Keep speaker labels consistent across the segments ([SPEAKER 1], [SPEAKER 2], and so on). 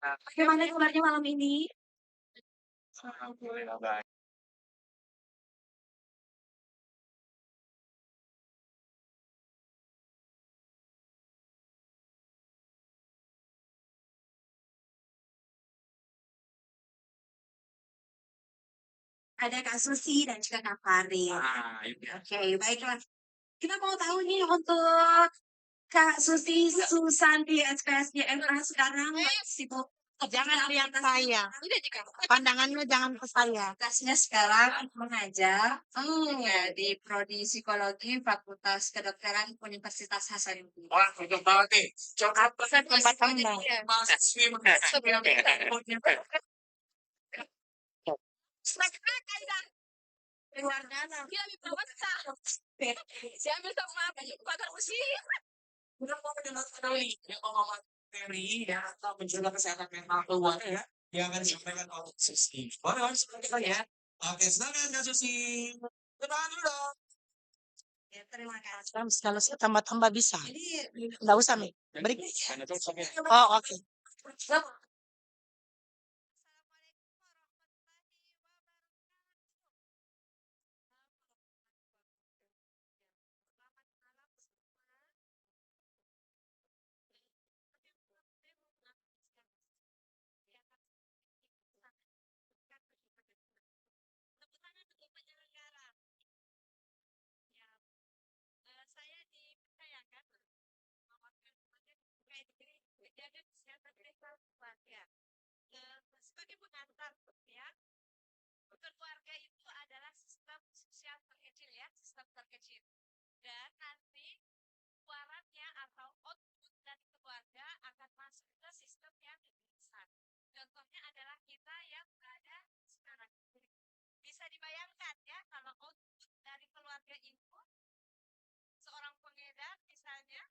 [SPEAKER 1] Bagaimana kabarnya malam ini?
[SPEAKER 2] Alhamdulillah baik.
[SPEAKER 1] Ada Kak Susi dan juga Kak Fari.
[SPEAKER 2] Iya.
[SPEAKER 1] Oke, baiklah. Kita mau tahu nih untuk Kak Susi, Susanti, SPSJMA sekarang sibuk
[SPEAKER 3] Jangan lihat saya.
[SPEAKER 1] Udah juga.
[SPEAKER 3] Pandangannya jangan ke saya.
[SPEAKER 1] Fakultasnya sekarang mengajar ya, di Prodi Psikologi Fakultas Kedokteran Universitas Hasanuddin.
[SPEAKER 2] Wah, cocok banget nih. Cocok
[SPEAKER 3] Saya tempat Anda.
[SPEAKER 2] mahasiswi
[SPEAKER 1] Sebelum kita
[SPEAKER 3] Luar dalam.
[SPEAKER 1] Dia lebih besar. Saya ambil sama pakar usia.
[SPEAKER 2] Udah mau mendengar kali ya pemahaman materi ya atau menjaga kesehatan mental keluarga ya yang akan disampaikan oleh Susi. Boleh langsung kita ya. Oke, silakan Kak Susi. Kenalan dulu dong.
[SPEAKER 1] Ya, terima kasih.
[SPEAKER 3] Kalau saya tambah-tambah bisa.
[SPEAKER 1] Jadi,
[SPEAKER 3] Nggak usah, Mi. Berikutnya. Oh, oke.
[SPEAKER 1] saya dipercayakan melaporkan terkait kejadian kesehatan mental keluarga. Sebagai pengantar, ya, keluarga itu adalah sistem sosial terkecil, ya, sistem terkecil. Dan nanti keluarannya atau output dari keluarga akan masuk ke sistem yang lebih besar. Contohnya adalah kita yang berada sekarang. Bisa dibayangkan ya, kalau output dari keluarga itu seorang pengedar misalnya,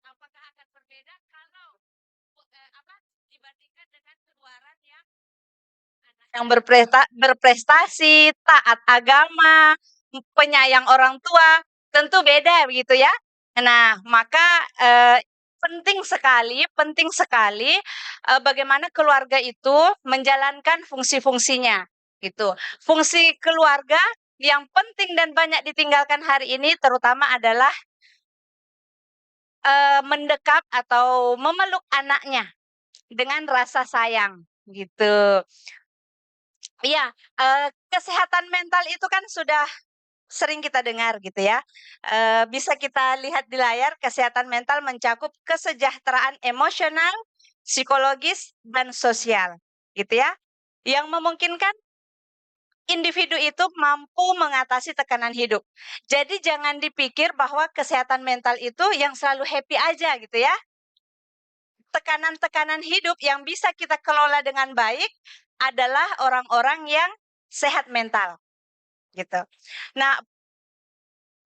[SPEAKER 1] apakah akan berbeda kalau dibandingkan dengan keluaran yang berprestasi, taat agama, penyayang orang tua, tentu beda begitu ya. Nah, maka penting sekali bagaimana keluarga itu menjalankan fungsi-fungsinya. Gitu. Fungsi keluarga yang penting dan banyak ditinggalkan hari ini terutama adalah mendekap atau memeluk anaknya dengan rasa sayang gitu. Iya, kesehatan mental itu kan sudah sering kita dengar gitu ya. Bisa kita lihat di layar, kesehatan mental mencakup kesejahteraan emosional, psikologis, dan sosial, gitu ya. Yang memungkinkan individu itu mampu mengatasi tekanan hidup. Jadi jangan dipikir bahwa kesehatan mental itu yang selalu happy aja gitu ya. Tekanan-tekanan hidup yang bisa kita kelola dengan baik adalah orang-orang yang sehat mental, gitu. Nah,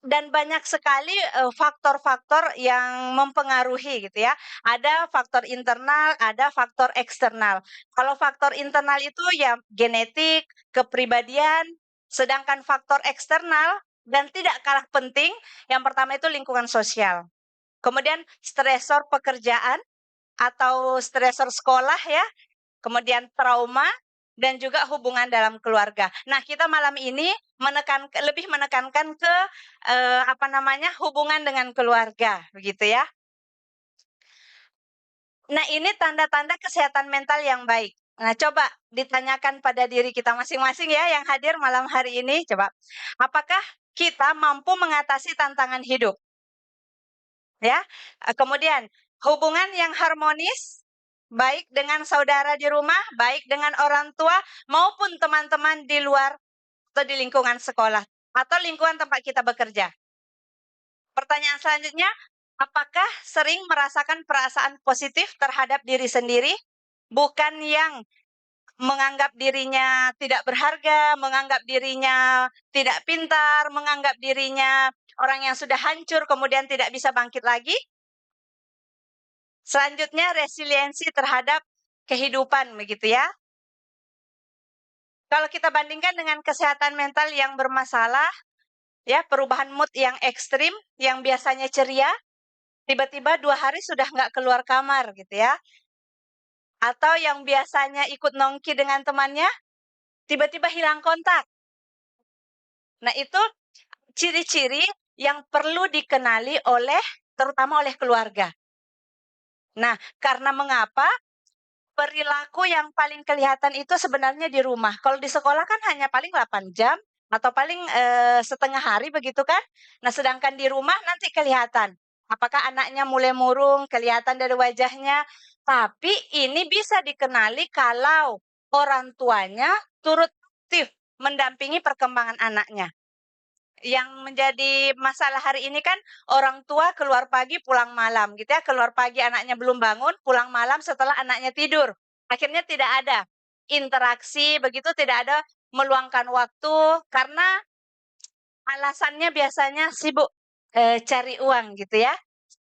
[SPEAKER 1] dan banyak sekali faktor-faktor yang mempengaruhi gitu ya. Ada faktor internal, ada faktor eksternal. Kalau faktor internal itu ya genetik, kepribadian, sedangkan faktor eksternal dan tidak kalah penting, yang pertama itu lingkungan sosial. Kemudian stresor pekerjaan atau stresor sekolah ya, kemudian trauma, dan juga hubungan dalam keluarga. Nah, kita malam ini lebih menekankan ke hubungan dengan keluarga, begitu ya. Nah, ini tanda-tanda kesehatan mental yang baik. Nah, coba ditanyakan pada diri kita masing-masing ya yang hadir malam hari ini. Coba, apakah kita mampu mengatasi tantangan hidup? Ya, kemudian hubungan yang harmonis, baik dengan saudara di rumah, baik dengan orang tua, maupun teman-teman di luar atau di lingkungan sekolah, atau lingkungan tempat kita bekerja. Pertanyaan selanjutnya, apakah sering merasakan perasaan positif terhadap diri sendiri, bukan yang menganggap dirinya tidak berharga, menganggap dirinya tidak pintar, menganggap dirinya orang yang sudah hancur, kemudian tidak bisa bangkit lagi? Selanjutnya resiliensi terhadap kehidupan begitu ya. Kalau kita bandingkan dengan kesehatan mental yang bermasalah, ya perubahan mood yang ekstrim, yang biasanya ceria, tiba-tiba 2 hari sudah nggak keluar kamar gitu ya. atau yang biasanya ikut nongki dengan temannya, tiba-tiba hilang kontak. Nah, itu ciri-ciri yang perlu dikenali terutama oleh keluarga. Nah, karena mengapa? Perilaku yang paling kelihatan itu sebenarnya di rumah. Kalau di sekolah kan hanya paling 8 jam atau paling, setengah hari begitu kan. Nah, sedangkan di rumah nanti kelihatan, apakah anaknya mulai murung, kelihatan dari wajahnya. Tapi ini bisa dikenali kalau orang tuanya turut aktif mendampingi perkembangan anaknya. Yang menjadi masalah hari ini kan orang tua keluar pagi pulang malam gitu ya, keluar pagi anaknya belum bangun, pulang malam setelah anaknya tidur. Akhirnya tidak ada interaksi begitu, tidak ada meluangkan waktu karena alasannya biasanya sibuk, cari uang gitu ya.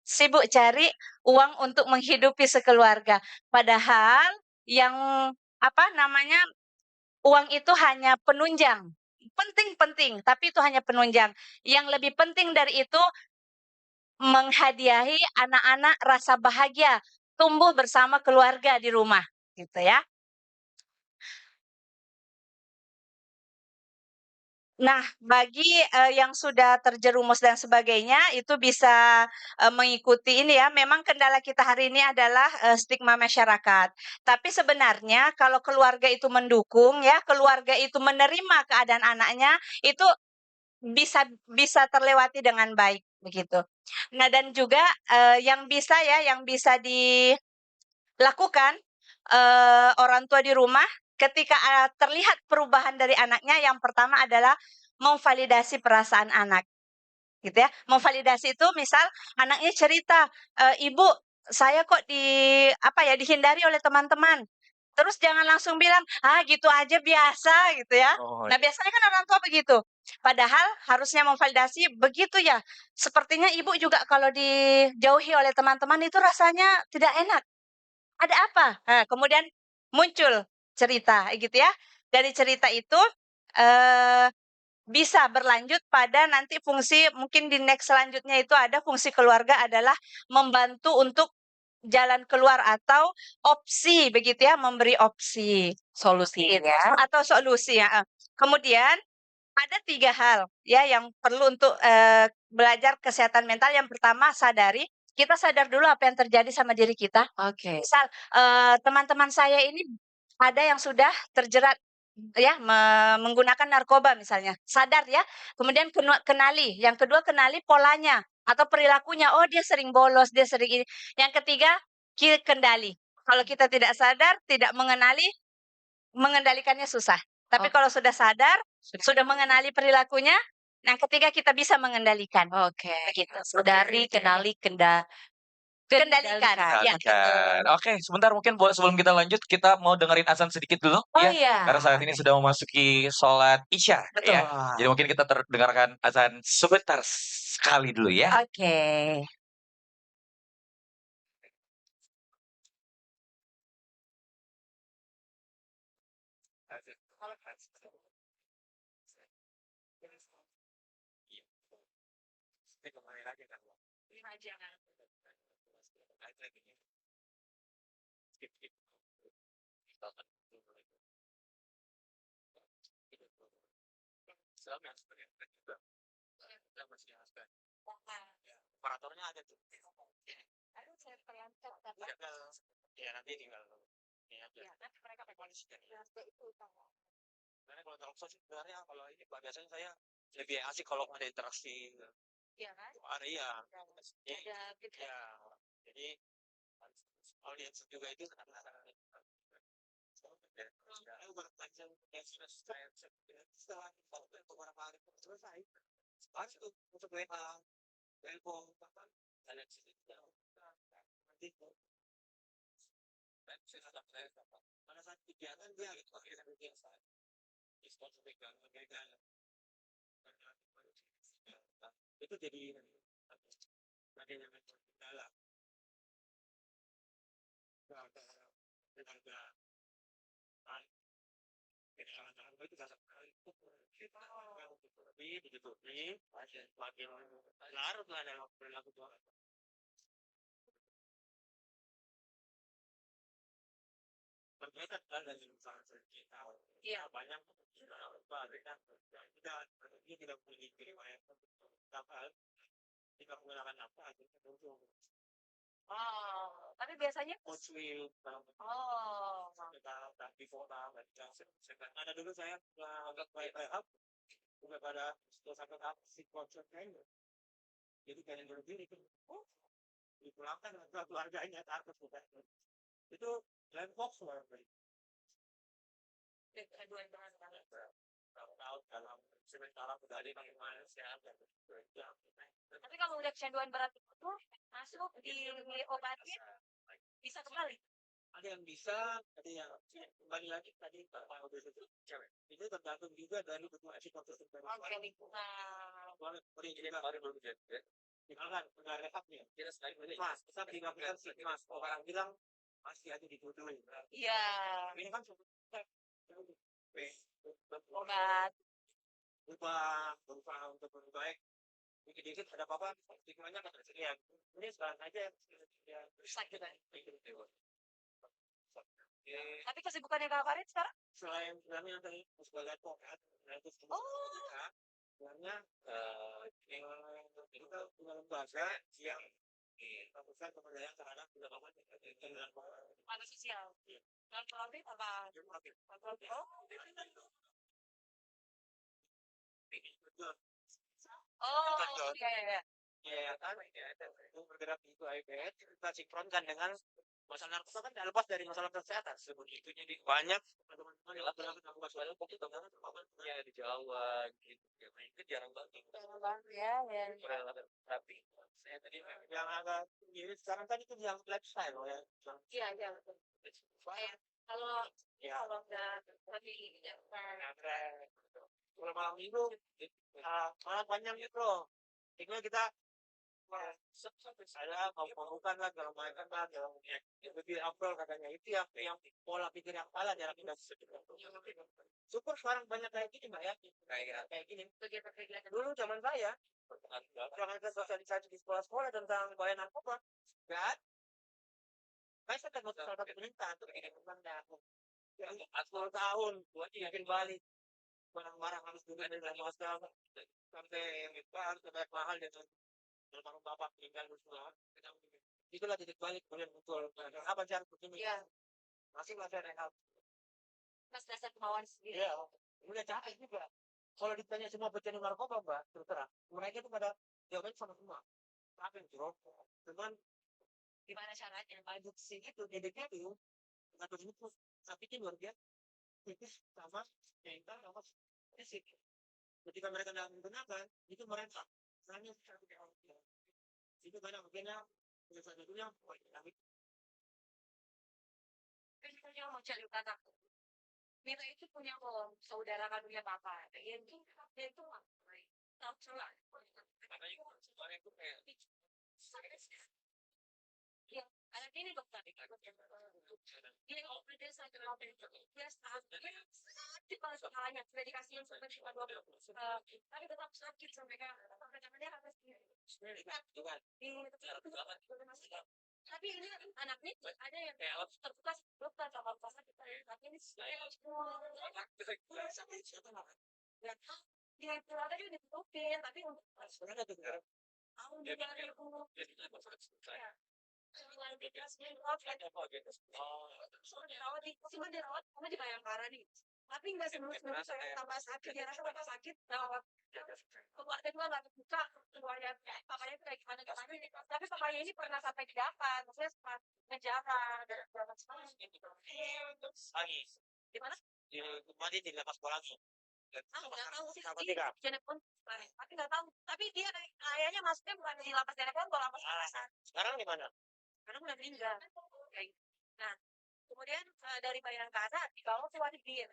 [SPEAKER 1] Sibuk cari uang untuk menghidupi sekeluarga. Padahal yang, apa namanya, uang itu hanya penunjang. Penting-penting, tapi itu hanya penunjang. Yang lebih penting dari itu, menghadiahi anak-anak rasa bahagia, tumbuh bersama keluarga di rumah, gitu ya. Nah, bagi, yang sudah terjerumus dan sebagainya, itu bisa, mengikuti ini ya, memang kendala kita hari ini adalah, stigma masyarakat. Tapi sebenarnya kalau keluarga itu mendukung ya, keluarga itu menerima keadaan anaknya, itu bisa bisa terlewati dengan baik, begitu. Nah, dan juga, yang bisa dilakukan, orang tua di rumah ketika, terlihat perubahan dari anaknya, yang pertama adalah memvalidasi perasaan anak, gitu ya. Memvalidasi itu misal anaknya cerita, "Ibu, saya kok dihindari oleh teman-teman." Terus jangan langsung bilang, "Ah, gitu aja biasa," gitu ya.
[SPEAKER 4] Oh,
[SPEAKER 1] Nah, biasanya kan orang tua begitu. Padahal harusnya memvalidasi, "Begitu ya, sepertinya ibu juga kalau dijauhi oleh teman-teman itu rasanya tidak enak. Ada apa?" Nah, kemudian muncul cerita, gitu ya. Dari cerita itu, eee, bisa berlanjut pada nanti fungsi mungkin di next selanjutnya itu ada fungsi keluarga adalah membantu untuk jalan keluar atau opsi begitu ya, memberi opsi.
[SPEAKER 3] Solusi
[SPEAKER 1] Gitu,
[SPEAKER 3] ya.
[SPEAKER 1] atau solusi, heeh. Kemudian ada 3 hal ya yang perlu untuk, belajar kesehatan mental. Yang pertama sadari, kita sadar dulu apa yang terjadi sama diri kita.
[SPEAKER 3] Oke.
[SPEAKER 1] Misal, teman-teman saya ini ada yang sudah terjerat ya menggunakan narkoba misalnya, sadar ya. Kemudian kenali, yang kedua kenali polanya atau perilakunya, oh dia sering bolos, dia sering ini. Yang ketiga, kendali. Kalau kita tidak sadar, tidak mengenali, mengendalikannya susah. Tapi
[SPEAKER 3] Oh,
[SPEAKER 1] kalau sudah sadar,
[SPEAKER 3] sudah.
[SPEAKER 1] sudah mengenali perilakunya, yang ketiga kita bisa mengendalikan.
[SPEAKER 3] Oke.
[SPEAKER 1] Begitu.
[SPEAKER 3] Sadari, kenali,
[SPEAKER 1] Kendalikan. Ya.
[SPEAKER 4] kan. Oke, sebentar mungkin sebelum kita lanjut, kita mau dengerin azan sedikit dulu
[SPEAKER 3] Oh
[SPEAKER 4] ya.
[SPEAKER 3] iya.
[SPEAKER 4] Karena saat ini sudah memasuki sholat Isya
[SPEAKER 3] Betul.
[SPEAKER 4] ya. Jadi mungkin kita terdengarkan azan sebentar sekali dulu ya.
[SPEAKER 3] Oke.
[SPEAKER 2] Operatornya ada tuh. Ya nanti tinggal ini aja. Nanti mereka pakai kondisikan. Karena kalau talk show sih sebenarnya kalau ini biasanya saya lebih asik kalau ada interaksi.
[SPEAKER 3] Iya kan?
[SPEAKER 2] Ada iya.
[SPEAKER 3] Ada
[SPEAKER 2] Ya. Jadi audiens juga itu karena setelah beberapa hari selesai, harus tuh untuk WA, telepon, dan nanti pada saat kegiatan dia gitu akhirnya biasa diskon pegang itu jadi bagian yang kendala tenaga jangan itu dasar kita lebih begitu nih makin larut lah dalam perilaku kita ada di usaha kita.
[SPEAKER 3] Iya.
[SPEAKER 2] Banyak kita tidak memiliki kapal, tidak menggunakan apa akhirnya muncul
[SPEAKER 3] Oh, tapi biasanya
[SPEAKER 2] Coach Will,
[SPEAKER 3] oh,
[SPEAKER 2] di kota, ada dulu saya agak up, udah pada sampai up si coach kayaknya. Jadi kayak yang berdiri itu, dipulangkan ke keluarganya ke atas bukan. Itu Glenn Fox luar biasa.
[SPEAKER 3] aduan banget.
[SPEAKER 2] Tahun dalam sementara berada di mana sehat dan
[SPEAKER 3] Tapi kalau udah kecanduan berat itu masuk diobatin bisa kembali.
[SPEAKER 2] ada yang bisa, ada yang kembali lagi tadi Bapak udah itu cewek. Itu tergantung juga dari bentuk psikosis
[SPEAKER 3] Oke, lingkungan.
[SPEAKER 2] Boleh jadi baru jadi. Misalkan udah rehabnya, Mas, kita tinggalkan sih, Mas. Orang bilang masih ada dibutuhin.
[SPEAKER 3] Iya,
[SPEAKER 2] Ini kan
[SPEAKER 3] obat.
[SPEAKER 2] berubah untuk lebih baik. Dikit-dikit ada apa-apa, stigmanya kan tersedia. Ini sekarang aja ya
[SPEAKER 3] Sakit.
[SPEAKER 2] Ya,
[SPEAKER 3] Tapi kesibukannya Kak Farid sekarang?
[SPEAKER 2] selain sebenarnya yang tadi sebagai advokat, itu sebenarnya kita punya lembaga yang melakukan pemberdayaan terhadap pendapat dengan
[SPEAKER 3] Mana sosial? Dan Farid apa? Oh, iya, iya.
[SPEAKER 2] ya kan itu bergerak di itu iPad kita sinkronkan dengan masalah narkoba kan tidak lepas dari masalah kesehatan sebegitu jadi banyak teman-teman yang lakukan masalah itu
[SPEAKER 4] Ya di Jawa gitu. Ya, itu jarang banget.
[SPEAKER 3] Ya, ya.
[SPEAKER 4] Tapi saya tadi
[SPEAKER 2] yang agak ini sekarang kan itu yang lifestyle ya
[SPEAKER 3] Iya, iya. Kalau
[SPEAKER 2] ya
[SPEAKER 3] kalau udah lagi
[SPEAKER 2] kalau malam minggu malam panjang itu tinggal kita saya mau bukan lah kalau makan lah kalau lebih afdol katanya itu yang pola pikir yang salah jarak kita syukur sekarang banyak kayak gini mbak ya kayak gini dulu zaman saya jangan ada sosialisasi di sekolah-sekolah tentang bahaya narkoba kan saya kan salah satu perintah untuk yang 10 tahun yakin balik barang-barang harus dulu dari masalah sampai harus bayar mahal dan almarhum bapak meninggal semua itulah titik balik kemudian muncul apa cara begini
[SPEAKER 3] Iya.
[SPEAKER 2] masih ada rehab
[SPEAKER 3] Mas dasar kemauan sendiri.
[SPEAKER 2] ya udah capek juga kalau ditanya semua pecandu narkoba mbak terus terang mereka itu pada jawabannya sama semua capek jerokok cuman
[SPEAKER 3] Gimana caranya?
[SPEAKER 2] adiksi itu dedeknya itu atau itu sakitnya luar biasa tipis sama mental sama fisik ketika mereka tidak menggunakan itu mereka hanya itu kadang akhirnya penyelesaian dulu yang kami
[SPEAKER 3] Kita mau cari kata. Mira itu punya saudara kandungnya papa. Dia itu tahu celah.
[SPEAKER 4] Karena itu kayak
[SPEAKER 3] Ya, anak ini dokter. Dia operasi satu dia sakit banget kepalanya. Sudah dikasih yang sampai 12. Tapi tetap sakit sampai dia harus tapi ini anaknya ada yang terbuka dokter sama pas sakit tapi ini dia ternyata dia ditutupin tapi untuk
[SPEAKER 2] sebenarnya tuh
[SPEAKER 3] tahun 2000 dirawat cuma di Bayangkara nih tapi nggak sembuh saya tambah sakit dia rasa tambah sakit rawat keluarga juga nggak buka keluarga papanya itu kayak gimana tapi papanya ini pernah sampai didapat maksudnya sempat ngejaga dan berapa sekali
[SPEAKER 2] lagi
[SPEAKER 3] di mana
[SPEAKER 2] kemarin di lapas lagi
[SPEAKER 3] nggak tahu sih
[SPEAKER 2] sama
[SPEAKER 3] di
[SPEAKER 2] tidak
[SPEAKER 3] Cirebon tapi nggak tahu tapi dia ayahnya maksudnya bukan di lapas Cirebon kalau lapas Palasan
[SPEAKER 2] sekarang di mana
[SPEAKER 3] karena udah meninggal. Nah, kemudian dari Bayangkara dibawa ke Wadir.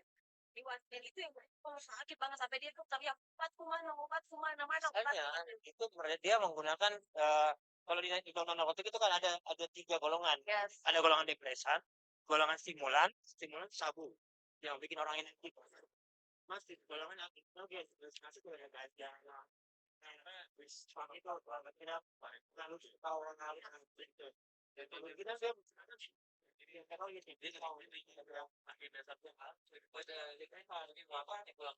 [SPEAKER 3] Di Wadir itu yang sakit banget sampai dia tuh tapi obat kumana
[SPEAKER 2] itu sebenarnya dia menggunakan kalau di undang-undang narkotik itu kan ada 3 golongan.
[SPEAKER 3] Yes.
[SPEAKER 2] Ada golongan depresan, golongan stimulan sabu yang bikin orang ini masih golongan aktif dia masih golongan ganja karena suami itu tidak lalu tahu orang lain itu jadi kita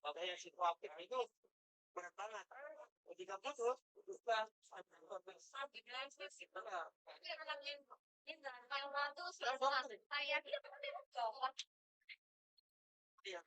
[SPEAKER 2] Daya psikoaktif itu berat banget. Ketika putus, bukan iya.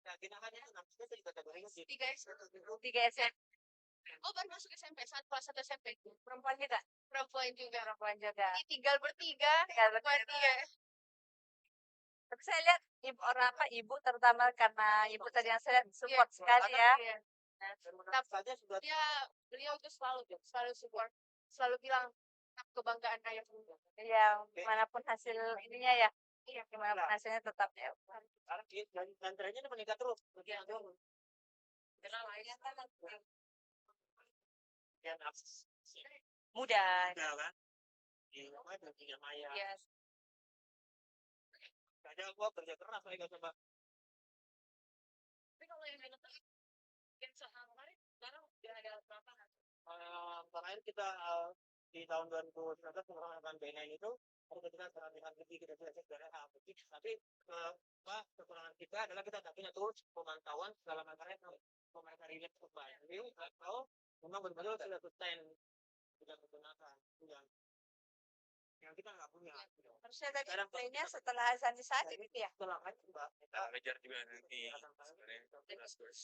[SPEAKER 2] Nah, tindakannya itu nanti kita kategorinya di
[SPEAKER 3] 3 SMP. Oh, baru masuk SMP, kelas 1 SMP. Perempuan juga? Perempuan juga. Ini tinggal bertiga. Bertiga.
[SPEAKER 1] Tapi saya lihat ibu terutama karena ibu tadi yang saya lihat support sekali ya.
[SPEAKER 2] saja sudah
[SPEAKER 3] Beliau tuh selalu support, selalu bilang kebanggaan ayah muda.
[SPEAKER 1] Ya, manapun hasil ininya ya. Iya, gimana pun hasilnya tetap ya.
[SPEAKER 2] sekarang dan trennya meningkat terus.
[SPEAKER 3] Karena lainnya kan
[SPEAKER 2] Ya, nafsu.
[SPEAKER 1] Muda.
[SPEAKER 2] Udah kan? Di rumah dan tiga maya.
[SPEAKER 3] yes.
[SPEAKER 2] Kadang gua kerja keras lagi coba.
[SPEAKER 3] Tapi kalau yang enak yang sehari sekarang udah ada berapa kan?
[SPEAKER 2] Terakhir kita di tahun 2019 melakukan B9 itu harus kita perhatikan lebih kita belajar dari apa tapi kekurangan kita adalah kita tak punya tools pemantauan segala macamnya komentarinya cukup baik jadi atau memang benar-benar sudah sustain sudah menggunakan yang kita nggak punya
[SPEAKER 1] Harusnya tadi playnya setelah azan saja gitu ya.
[SPEAKER 2] setelah kan mbak kita
[SPEAKER 4] Ngejar juga nanti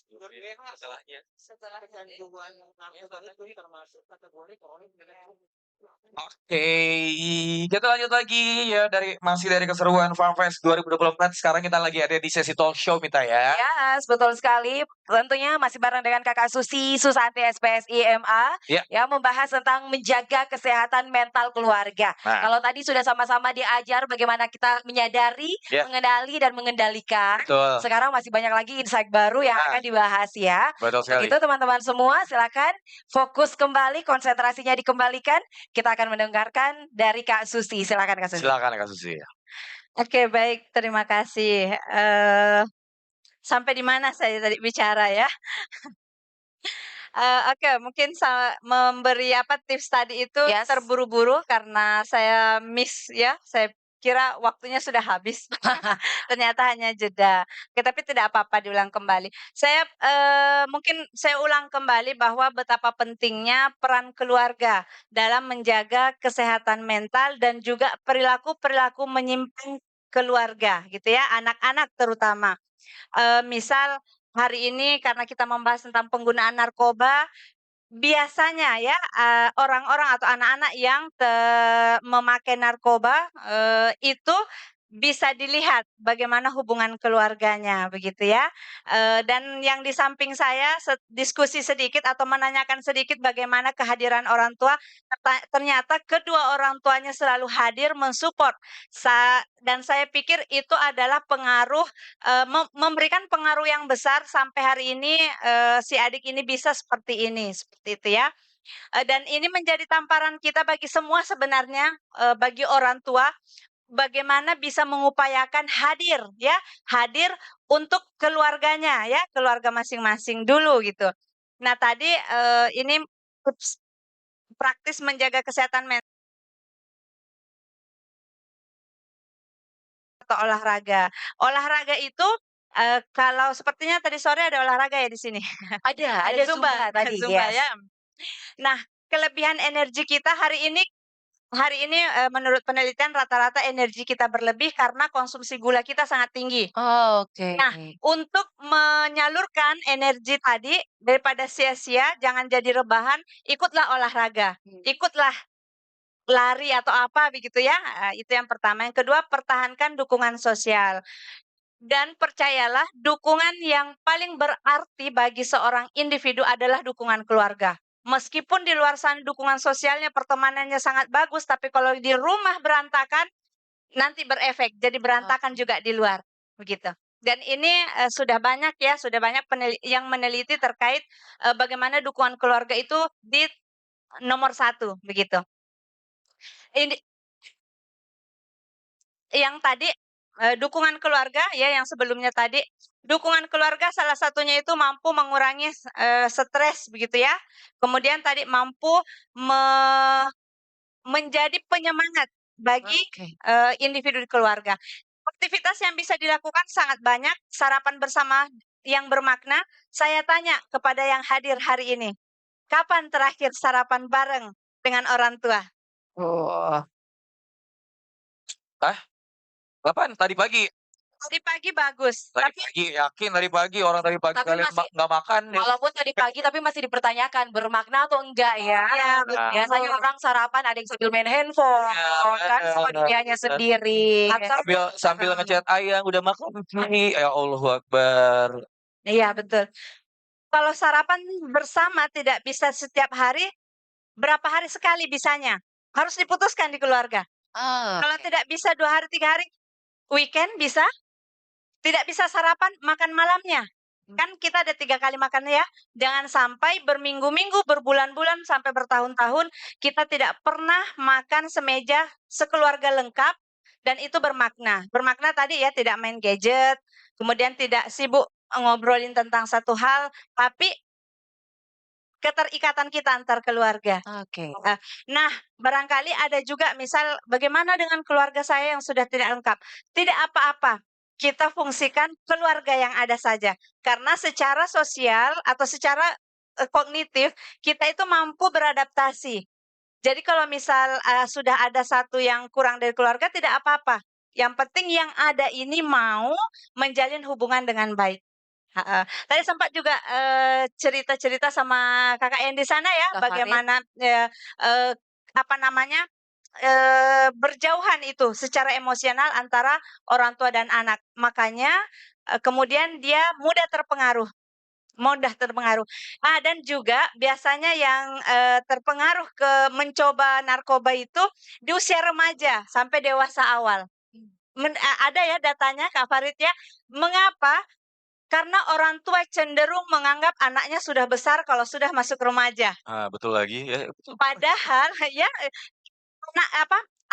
[SPEAKER 4] sebenarnya setelahnya.
[SPEAKER 1] Setelah
[SPEAKER 2] kecanduan narkoba itu termasuk kategori kronik
[SPEAKER 4] Oke, kita lanjut lagi ya masih dari keseruan FanFest 2024. Sekarang kita lagi ada di sesi talk show Mita ya.
[SPEAKER 1] Yes, betul sekali. Tentunya masih bareng dengan Kakak Susanti SPSI MA
[SPEAKER 4] Ya.
[SPEAKER 1] yang membahas tentang menjaga kesehatan mental keluarga.
[SPEAKER 4] Nah.
[SPEAKER 1] Kalau tadi sudah sama-sama diajar bagaimana kita menyadari,
[SPEAKER 4] Ya.
[SPEAKER 1] mengenali dan mengendalikan.
[SPEAKER 4] Betul.
[SPEAKER 1] Sekarang masih banyak lagi insight baru yang akan dibahas ya.
[SPEAKER 4] Betul sekali.
[SPEAKER 1] Begitu teman-teman semua, silakan fokus kembali, konsentrasinya dikembalikan. Kita akan mendengarkan dari Kak Susi. Silakan Kak Susi.
[SPEAKER 4] Silakan Kak Susi.
[SPEAKER 1] Oke, baik, terima kasih. Sampai di mana saya tadi bicara ya? Oke, mungkin memberi tips tadi itu
[SPEAKER 3] Yes.
[SPEAKER 1] terburu-buru karena saya miss ya. Saya kira waktunya sudah habis. Ternyata hanya jeda. Oke, tapi tidak apa-apa diulang kembali. Saya mungkin saya ulang kembali bahwa betapa pentingnya peran keluarga dalam menjaga kesehatan mental dan juga perilaku-perilaku menyimpang keluarga gitu ya, anak-anak terutama. Misal hari ini karena kita membahas tentang penggunaan narkoba, biasanya ya orang-orang atau anak-anak yang memakai narkoba itu bisa dilihat bagaimana hubungan keluarganya begitu ya. Dan yang di samping saya diskusi sedikit atau menanyakan sedikit bagaimana kehadiran orang tua, ternyata kedua orang tuanya selalu hadir mensupport. Dan saya pikir itu adalah pengaruh memberikan pengaruh yang besar sampai hari ini si adik ini bisa seperti itu ya. Dan ini menjadi tamparan kita bagi semua sebenarnya, bagi orang tua, bagaimana bisa mengupayakan hadir untuk keluarganya ya, keluarga masing-masing dulu gitu. Nah tadi ini tips praktis menjaga kesehatan mental atau olahraga. Olahraga itu kalau sepertinya tadi sore ada olahraga ya di sini.
[SPEAKER 3] Ada Zumba tadi.
[SPEAKER 1] Zumba
[SPEAKER 3] yes.
[SPEAKER 1] ya. Nah, kelebihan energi kita hari ini menurut penelitian rata-rata energi kita berlebih karena konsumsi gula kita sangat tinggi.
[SPEAKER 3] Oh, oke.
[SPEAKER 1] Nah, untuk menyalurkan energi tadi daripada sia-sia, jangan jadi rebahan, ikutlah olahraga. Ikutlah lari atau apa begitu ya. Itu yang pertama. Yang kedua, pertahankan dukungan sosial. Dan percayalah, dukungan yang paling berarti bagi seorang individu adalah dukungan keluarga. Meskipun di luar sana dukungan sosialnya, pertemanannya sangat bagus, tapi kalau di rumah berantakan, nanti berefek. Jadi berantakan juga di luar. Begitu. Dan ini sudah banyak ya, sudah banyak yang meneliti terkait bagaimana dukungan keluarga itu di nomor 1 begitu. Ini yang tadi dukungan keluarga ya, yang sebelumnya tadi, dukungan keluarga salah satunya itu mampu mengurangi stres begitu ya. Kemudian tadi mampu menjadi penyemangat bagi
[SPEAKER 5] Oke.
[SPEAKER 1] individu di keluarga. Aktivitas yang bisa dilakukan sangat banyak, sarapan bersama yang bermakna. Saya tanya kepada yang hadir hari ini, kapan terakhir sarapan bareng dengan orang tua?
[SPEAKER 5] Oh,
[SPEAKER 4] Hah? Kapan? Tadi pagi?
[SPEAKER 1] Tadi pagi bagus,
[SPEAKER 4] Tadi
[SPEAKER 1] tapi
[SPEAKER 4] pagi, yakin tadi pagi, orang tadi pagi
[SPEAKER 5] Tapi
[SPEAKER 4] kalian
[SPEAKER 5] masih-
[SPEAKER 4] nggak makan ya?
[SPEAKER 5] walaupun tadi pagi tapi masih dipertanyakan bermakna atau enggak ya.
[SPEAKER 1] Iya,
[SPEAKER 4] betul.
[SPEAKER 5] Biasanya orang sarapan ada yang sambil main handphone,
[SPEAKER 4] Iya,
[SPEAKER 5] kan sama
[SPEAKER 4] bener.
[SPEAKER 5] dunianya sendiri.
[SPEAKER 4] Sambil ngechat ayang, udah makan nih, ya Allahu Akbar.
[SPEAKER 1] iya betul. Kalau sarapan bersama tidak bisa setiap hari, berapa hari sekali bisanya? Harus diputuskan di keluarga. Kalau
[SPEAKER 5] Oke.
[SPEAKER 1] tidak bisa 2 hari, 3 hari, weekend bisa. Tidak bisa sarapan, makan malamnya. Kan kita ada 3 kali makan ya. Jangan sampai berminggu-minggu, berbulan-bulan, sampai bertahun-tahun, kita tidak pernah makan semeja sekeluarga lengkap, dan itu bermakna. Bermakna tadi ya, tidak main gadget, kemudian tidak sibuk ngobrolin tentang satu hal, tapi keterikatan kita antar keluarga.
[SPEAKER 5] Oke.
[SPEAKER 1] Nah, barangkali ada juga misal bagaimana dengan keluarga saya yang sudah tidak lengkap? Tidak apa-apa, kita fungsikan keluarga yang ada saja. Karena secara sosial atau secara kognitif, kita itu mampu beradaptasi. Jadi kalau misal sudah ada satu yang kurang dari keluarga, tidak apa-apa. Yang penting yang ada ini mau menjalin hubungan dengan baik. Heeh. Tadi sempat juga cerita-cerita sama Kakak yang di sana ya,
[SPEAKER 5] Kak Farid.
[SPEAKER 1] bagaimana apa namanya, berjauhan itu secara emosional antara orang tua dan anak. Makanya kemudian dia mudah terpengaruh. Dan juga biasanya yang terpengaruh ke mencoba narkoba itu di usia remaja sampai dewasa awal. Ada ya datanya Kak Farid ya. Mengapa? Karena orang tua cenderung menganggap anaknya sudah besar kalau sudah masuk remaja.
[SPEAKER 4] Betul lagi ya. Betul.
[SPEAKER 1] Padahal ya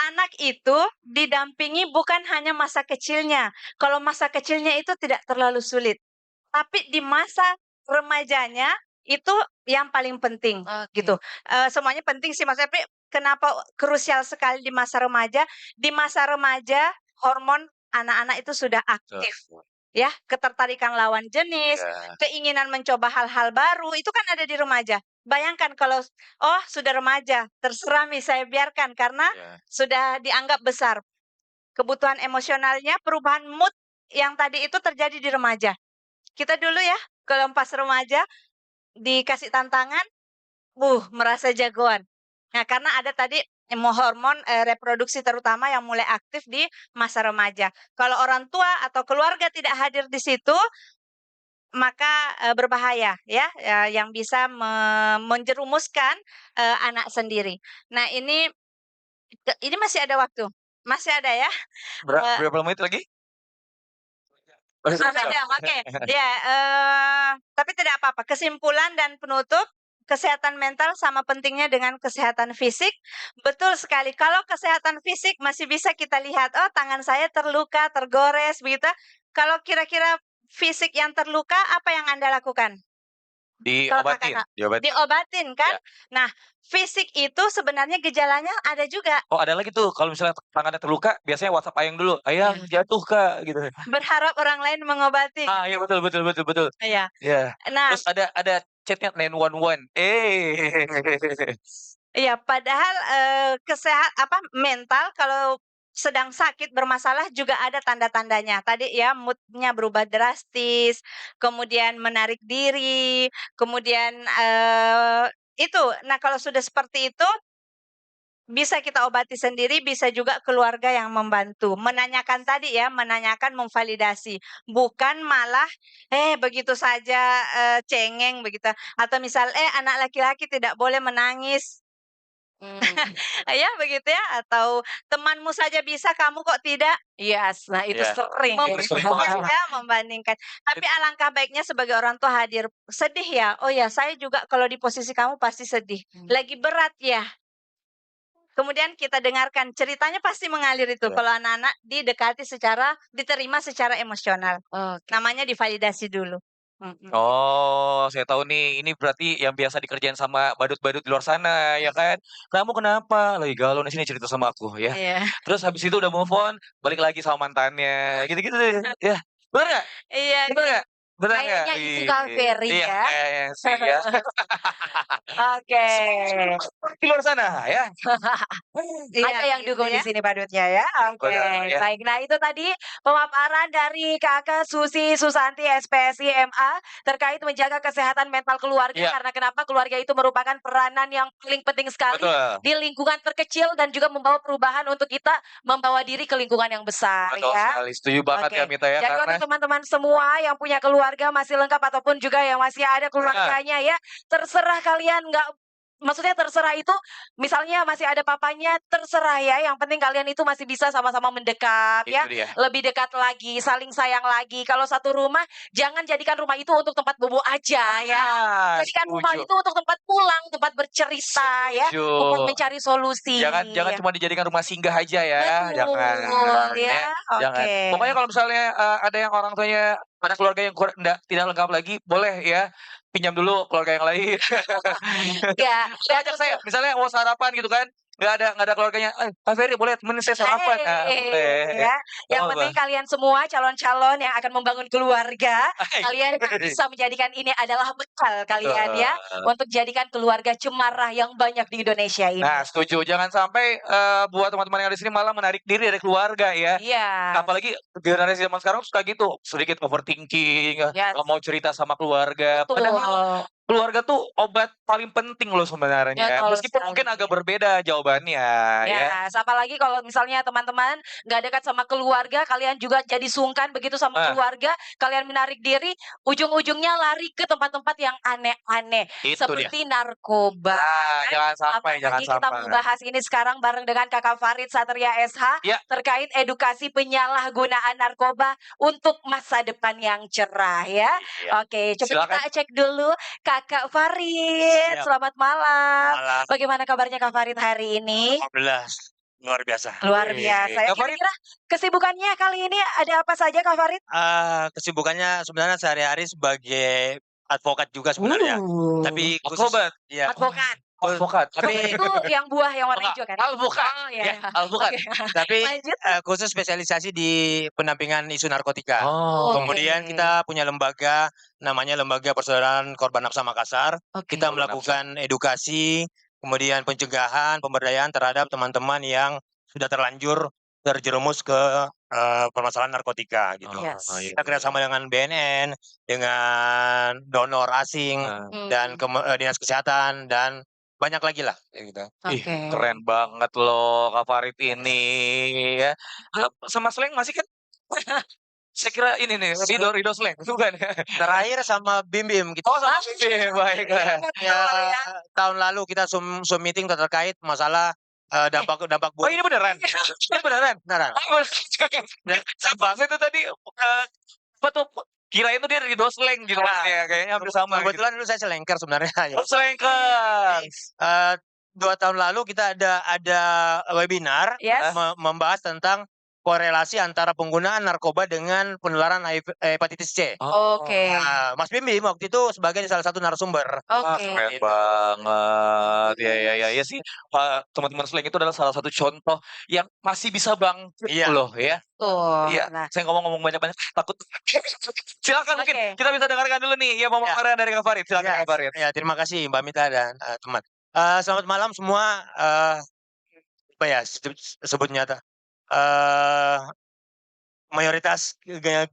[SPEAKER 1] anak itu didampingi bukan hanya masa kecilnya. Kalau masa kecilnya itu tidak terlalu sulit. Tapi di masa remajanya itu yang paling penting
[SPEAKER 5] Oke.
[SPEAKER 1] gitu. Semuanya penting sih maksudnya, tapi kenapa krusial sekali di masa remaja? Di masa remaja hormon anak-anak itu sudah aktif. Ya, ketertarikan lawan jenis,
[SPEAKER 4] Ya.
[SPEAKER 1] keinginan mencoba hal-hal baru, itu kan ada di remaja. Bayangkan kalau, sudah remaja, terserah saya biarkan karena
[SPEAKER 4] Ya.
[SPEAKER 1] sudah dianggap besar. Kebutuhan emosionalnya, perubahan mood yang tadi itu terjadi di remaja. Kita dulu ya, kalau pas remaja dikasih tantangan, merasa jagoan. Nah, karena ada tadi hormon reproduksi terutama yang mulai aktif di masa remaja. Kalau orang tua atau keluarga tidak hadir di situ, maka berbahaya ya, yang bisa menjerumuskan anak sendiri. Nah, ini masih ada waktu, masih ada ya.
[SPEAKER 4] Berapa menit lagi?
[SPEAKER 1] Masih ada, oke. Ya, tapi tidak apa-apa. Kesimpulan dan penutup, kesehatan mental sama pentingnya dengan kesehatan fisik. Betul sekali. Kalau kesehatan fisik masih bisa kita lihat, tangan saya terluka, tergores, begitu. Kalau kira-kira fisik yang terluka, apa yang Anda lakukan? Kalau
[SPEAKER 4] Diobatin.
[SPEAKER 1] Diobatin kan? Nah, fisik itu sebenarnya gejalanya ada juga.
[SPEAKER 4] Oh, ada lagi tuh kalau misalnya tangannya terluka, biasanya WhatsApp ayang dulu, "Ayang, jatuh, Kak," gitu.
[SPEAKER 1] Berharap orang lain mengobati.
[SPEAKER 4] Iya betul.
[SPEAKER 1] Iya.
[SPEAKER 4] Iya.
[SPEAKER 1] Nah,
[SPEAKER 4] Terus ada chat-nya 911.
[SPEAKER 1] iya, padahal mental kalau sedang sakit bermasalah juga ada tanda-tandanya. Tadi ya mood-nya berubah drastis, kemudian menarik diri, kemudian itu. Nah, kalau sudah seperti itu bisa kita obati sendiri, bisa juga keluarga yang membantu. Menanyakan tadi ya, memvalidasi, bukan malah begitu saja cengeng begitu. Atau misal anak laki-laki tidak boleh menangis. Ya begitu ya, atau temanmu saja bisa, kamu kok tidak?
[SPEAKER 5] Yes, nah itu
[SPEAKER 4] Iya.
[SPEAKER 5] sering.
[SPEAKER 4] Sering banget.
[SPEAKER 1] Ya, membandingkan. Tapi alangkah baiknya sebagai orang tua hadir. Sedih ya? Oh ya, saya juga kalau di posisi kamu pasti sedih. Lagi berat ya? Kemudian kita dengarkan, ceritanya pasti mengalir itu
[SPEAKER 4] Iya.
[SPEAKER 1] kalau anak-anak diterima secara emosional.
[SPEAKER 5] Oke.
[SPEAKER 1] Namanya divalidasi dulu.
[SPEAKER 4] Oh, saya tahu nih. Ini berarti yang biasa dikerjain sama badut-badut di luar sana, ya kan? "Kamu kenapa?" "Lagi galau nih, sini cerita sama aku," ya.
[SPEAKER 1] Iya.
[SPEAKER 4] Terus habis itu udah move on, balik lagi sama mantannya, gitu-gitu deh, ya. Bener nggak?
[SPEAKER 1] Iya,
[SPEAKER 4] Bener nggak? Bener nggak?
[SPEAKER 5] Kayaknya itu Kak Ferry
[SPEAKER 4] Iya,
[SPEAKER 5] ya.
[SPEAKER 4] kayaknya sih ya.
[SPEAKER 5] Oke.
[SPEAKER 4] Di luar sana, ya.
[SPEAKER 1] Iya,
[SPEAKER 5] Ada yang
[SPEAKER 1] gitu
[SPEAKER 5] dukung di
[SPEAKER 1] ya.
[SPEAKER 5] sini badutnya ya. Oke,
[SPEAKER 4] Benar, ya.
[SPEAKER 5] baik. Nah itu tadi pemaparan dari Kakak Susi Susanti SPSI MA terkait menjaga kesehatan mental keluarga
[SPEAKER 4] Iya.
[SPEAKER 5] karena kenapa keluarga itu merupakan peranan yang paling penting sekali
[SPEAKER 4] Betul.
[SPEAKER 5] di lingkungan terkecil dan juga membawa perubahan untuk kita membawa diri ke lingkungan yang besar
[SPEAKER 4] Betul
[SPEAKER 5] ya.
[SPEAKER 4] sekali. Setuju banget ya,
[SPEAKER 5] Oke.
[SPEAKER 4] Mita, ya.
[SPEAKER 5] Jadi
[SPEAKER 4] Karena
[SPEAKER 5] untuk teman-teman semua yang punya keluarga masih lengkap ataupun juga yang masih ada keluarganya ya, terserah kalian maksudnya terserah itu misalnya masih ada papanya, terserah ya, yang penting kalian itu masih bisa sama-sama mendekat ya,
[SPEAKER 4] itu dia.
[SPEAKER 5] lebih dekat lagi, saling sayang lagi. Kalau satu rumah, jangan jadikan rumah itu untuk tempat bobo aja ya. Jadikan rumah
[SPEAKER 4] Setuju.
[SPEAKER 5] itu untuk tempat pulang, tempat bercerita ya,
[SPEAKER 4] Setuju.
[SPEAKER 5] tempat mencari solusi.
[SPEAKER 4] Jangan cuma dijadikan rumah singgah aja ya, jangan.
[SPEAKER 5] Betul ya,
[SPEAKER 4] Jangan.
[SPEAKER 5] oke.
[SPEAKER 4] Pokoknya kalau misalnya, ada yang orang tuanya ada keluarga yang tidak lengkap lagi, boleh ya pinjam dulu keluarga yang lain.
[SPEAKER 5] Ya,
[SPEAKER 4] Atau ajak saya, misalnya mau sarapan gitu kan, nggak ada keluarganya, Kak Ferry boleh temenin saya sarapan?" Nah, boleh.
[SPEAKER 5] Ya, yang
[SPEAKER 4] Nggak
[SPEAKER 5] penting
[SPEAKER 4] apa-apa.
[SPEAKER 5] kalian semua calon-calon yang akan membangun keluarga,
[SPEAKER 4] Hai.
[SPEAKER 5] kalian bisa menjadikan ini adalah bekal kalian ya,
[SPEAKER 4] Betul.
[SPEAKER 5] untuk jadikan keluarga cemarah yang banyak di Indonesia ini.
[SPEAKER 4] Nah, setuju. Jangan sampai, buat teman-teman yang ada di sini malah menarik diri dari keluarga ya.
[SPEAKER 5] Iya.
[SPEAKER 4] Apalagi generasi zaman sekarang suka gitu, sedikit overthinking,
[SPEAKER 5] Yes.
[SPEAKER 4] nggak mau cerita sama keluarga. Padahal
[SPEAKER 5] Betul.
[SPEAKER 4] keluarga tuh obat paling penting loh sebenarnya.
[SPEAKER 5] Betul
[SPEAKER 4] Meskipun mungkin
[SPEAKER 5] sekali.
[SPEAKER 4] agak berbeda jawabannya ya.
[SPEAKER 5] Ya, apalagi kalau misalnya teman-teman nggak dekat sama keluarga, kalian juga jadi sungkan begitu sama
[SPEAKER 4] Nah.
[SPEAKER 5] keluarga, kalian menarik diri, ujung-ujungnya lari ke tempat-tempat yang aneh-aneh,
[SPEAKER 4] Itu dia.
[SPEAKER 5] seperti narkoba.
[SPEAKER 4] Nah, jangan sampai, jangan
[SPEAKER 5] Apalagi kita
[SPEAKER 4] sampai.
[SPEAKER 5] membahas ini sekarang bareng dengan Kakak Farid Satria SH
[SPEAKER 4] Ya.
[SPEAKER 5] terkait edukasi penyalahgunaan narkoba untuk masa depan yang cerah ya.
[SPEAKER 4] Iya.
[SPEAKER 5] Oke, coba
[SPEAKER 4] Silakan.
[SPEAKER 5] kita cek dulu Kakak Farid.
[SPEAKER 6] Siap.
[SPEAKER 5] Selamat malam.
[SPEAKER 6] Malam.
[SPEAKER 5] Bagaimana kabarnya Kak Farid hari ini?
[SPEAKER 6] Alhamdulillah, luar biasa.
[SPEAKER 5] Luar
[SPEAKER 4] Wih,
[SPEAKER 5] biasa ya.
[SPEAKER 4] Kak Farid?
[SPEAKER 5] Kira-kira kesibukannya kali ini ada apa saja Kak Farid?
[SPEAKER 6] Kesibukannya sebenarnya sehari-hari sebagai advokat juga sebenarnya. Tapi khusus
[SPEAKER 4] Advokat.
[SPEAKER 6] ya,
[SPEAKER 5] Advokat.
[SPEAKER 4] Advokat.
[SPEAKER 6] Tapi-
[SPEAKER 5] Itu yang buah yang warna
[SPEAKER 4] Enggak,
[SPEAKER 5] hijau kan?
[SPEAKER 4] alpukat.
[SPEAKER 5] Oh
[SPEAKER 4] Ya,
[SPEAKER 5] ya.
[SPEAKER 4] alpukat.
[SPEAKER 5] Oke.
[SPEAKER 6] tapi
[SPEAKER 5] Lanjut.
[SPEAKER 6] khusus spesialisasi di pendampingan isu narkotika.
[SPEAKER 4] Oh.
[SPEAKER 6] Kemudian
[SPEAKER 5] Oke.
[SPEAKER 6] kita punya lembaga namanya Lembaga Persaudaraan Korban Nafsa Makassar.
[SPEAKER 5] Oke.
[SPEAKER 6] Kita
[SPEAKER 4] Korban
[SPEAKER 6] melakukan edukasi, kemudian pencegahan, pemberdayaan terhadap teman-teman yang sudah terlanjur terjerumus ke permasalahan narkotika gitu.
[SPEAKER 5] Yes.
[SPEAKER 4] iya.
[SPEAKER 6] Kita kerjasama dengan BNN, dengan donor asing,
[SPEAKER 4] Nah.
[SPEAKER 6] dan dinas kesehatan dan banyak lagi lah kayak gitu.
[SPEAKER 4] Ih,
[SPEAKER 5] Oke.
[SPEAKER 4] keren banget loh Kak Farid ini ya. Sama Slang masih kan? Saya kira ini nih, Rido Slang, bukan ya?
[SPEAKER 6] Terakhir sama Bim gitu.
[SPEAKER 4] Oh, sama Slang, baiklah.
[SPEAKER 6] Ya, tahun lalu kita Zoom meeting terkait masalah dampak
[SPEAKER 4] Oh,
[SPEAKER 6] buruk.
[SPEAKER 4] ini beneran? Ini beneran?
[SPEAKER 6] Beneran.
[SPEAKER 4] Saya itu tadi, apa tuh, kirain tuh dia Rido Slang gitu
[SPEAKER 6] Nah,
[SPEAKER 4] ya, kayaknya hampir sama gitu.
[SPEAKER 6] Kebetulan dulu saya selengker sebenarnya. Ya.
[SPEAKER 4] Oh, Slangker.
[SPEAKER 6] 2 tahun lalu kita ada webinar
[SPEAKER 5] Yes.
[SPEAKER 6] membahas tentang korelasi antara penggunaan narkoba dengan penularan hepatitis C.
[SPEAKER 5] Oke.
[SPEAKER 6] Nah, Mas Bim waktu itu sebagai salah satu narasumber.
[SPEAKER 5] Oke.
[SPEAKER 4] Keren banget. Ya sih. Teman-teman Slang itu adalah salah satu contoh yang masih bisa bangkit
[SPEAKER 6] Iya.
[SPEAKER 4] loh ya.
[SPEAKER 5] Tuh.
[SPEAKER 4] Iya.
[SPEAKER 5] Nah,
[SPEAKER 4] Saya ngomong banyak-banyak takut. Silakan mungkin
[SPEAKER 5] Oke.
[SPEAKER 4] kita bisa dengarkan dulu nih ya pemaparan dari Kak Farid. Silakan Kak Farid.
[SPEAKER 6] Ya, terima kasih Mbak Mita dan teman. Selamat malam semua. Apa ya sebutnya mayoritas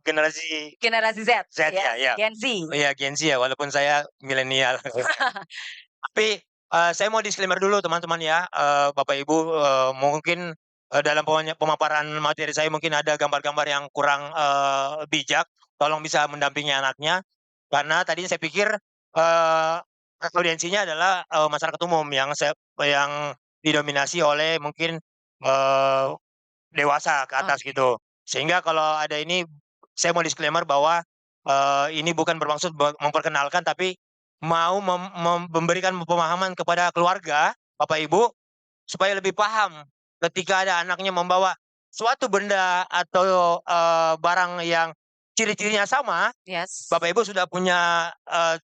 [SPEAKER 6] generasi
[SPEAKER 5] generasi Z.
[SPEAKER 6] Z ya.
[SPEAKER 5] Gen Z.
[SPEAKER 6] ya Gen Z ya, walaupun saya milenial. Tapi saya mau disclaimer dulu teman-teman ya, Bapak Ibu, mungkin dalam pemaparan materi saya mungkin ada gambar-gambar yang kurang bijak, tolong bisa mendampingi anaknya, karena tadi saya pikir audiensinya adalah masyarakat umum yang didominasi oleh mungkin, eee, dewasa ke atas
[SPEAKER 5] Oke.
[SPEAKER 6] gitu. Sehingga kalau ada ini, saya mau disclaimer bahwa, ini bukan bermaksud memperkenalkan, tapi mau memberikan pemahaman kepada keluarga, Bapak Ibu, supaya lebih paham ketika ada anaknya membawa suatu benda atau, barang yang ciri-cirinya sama,
[SPEAKER 5] Yes.
[SPEAKER 6] Bapak Ibu sudah punya,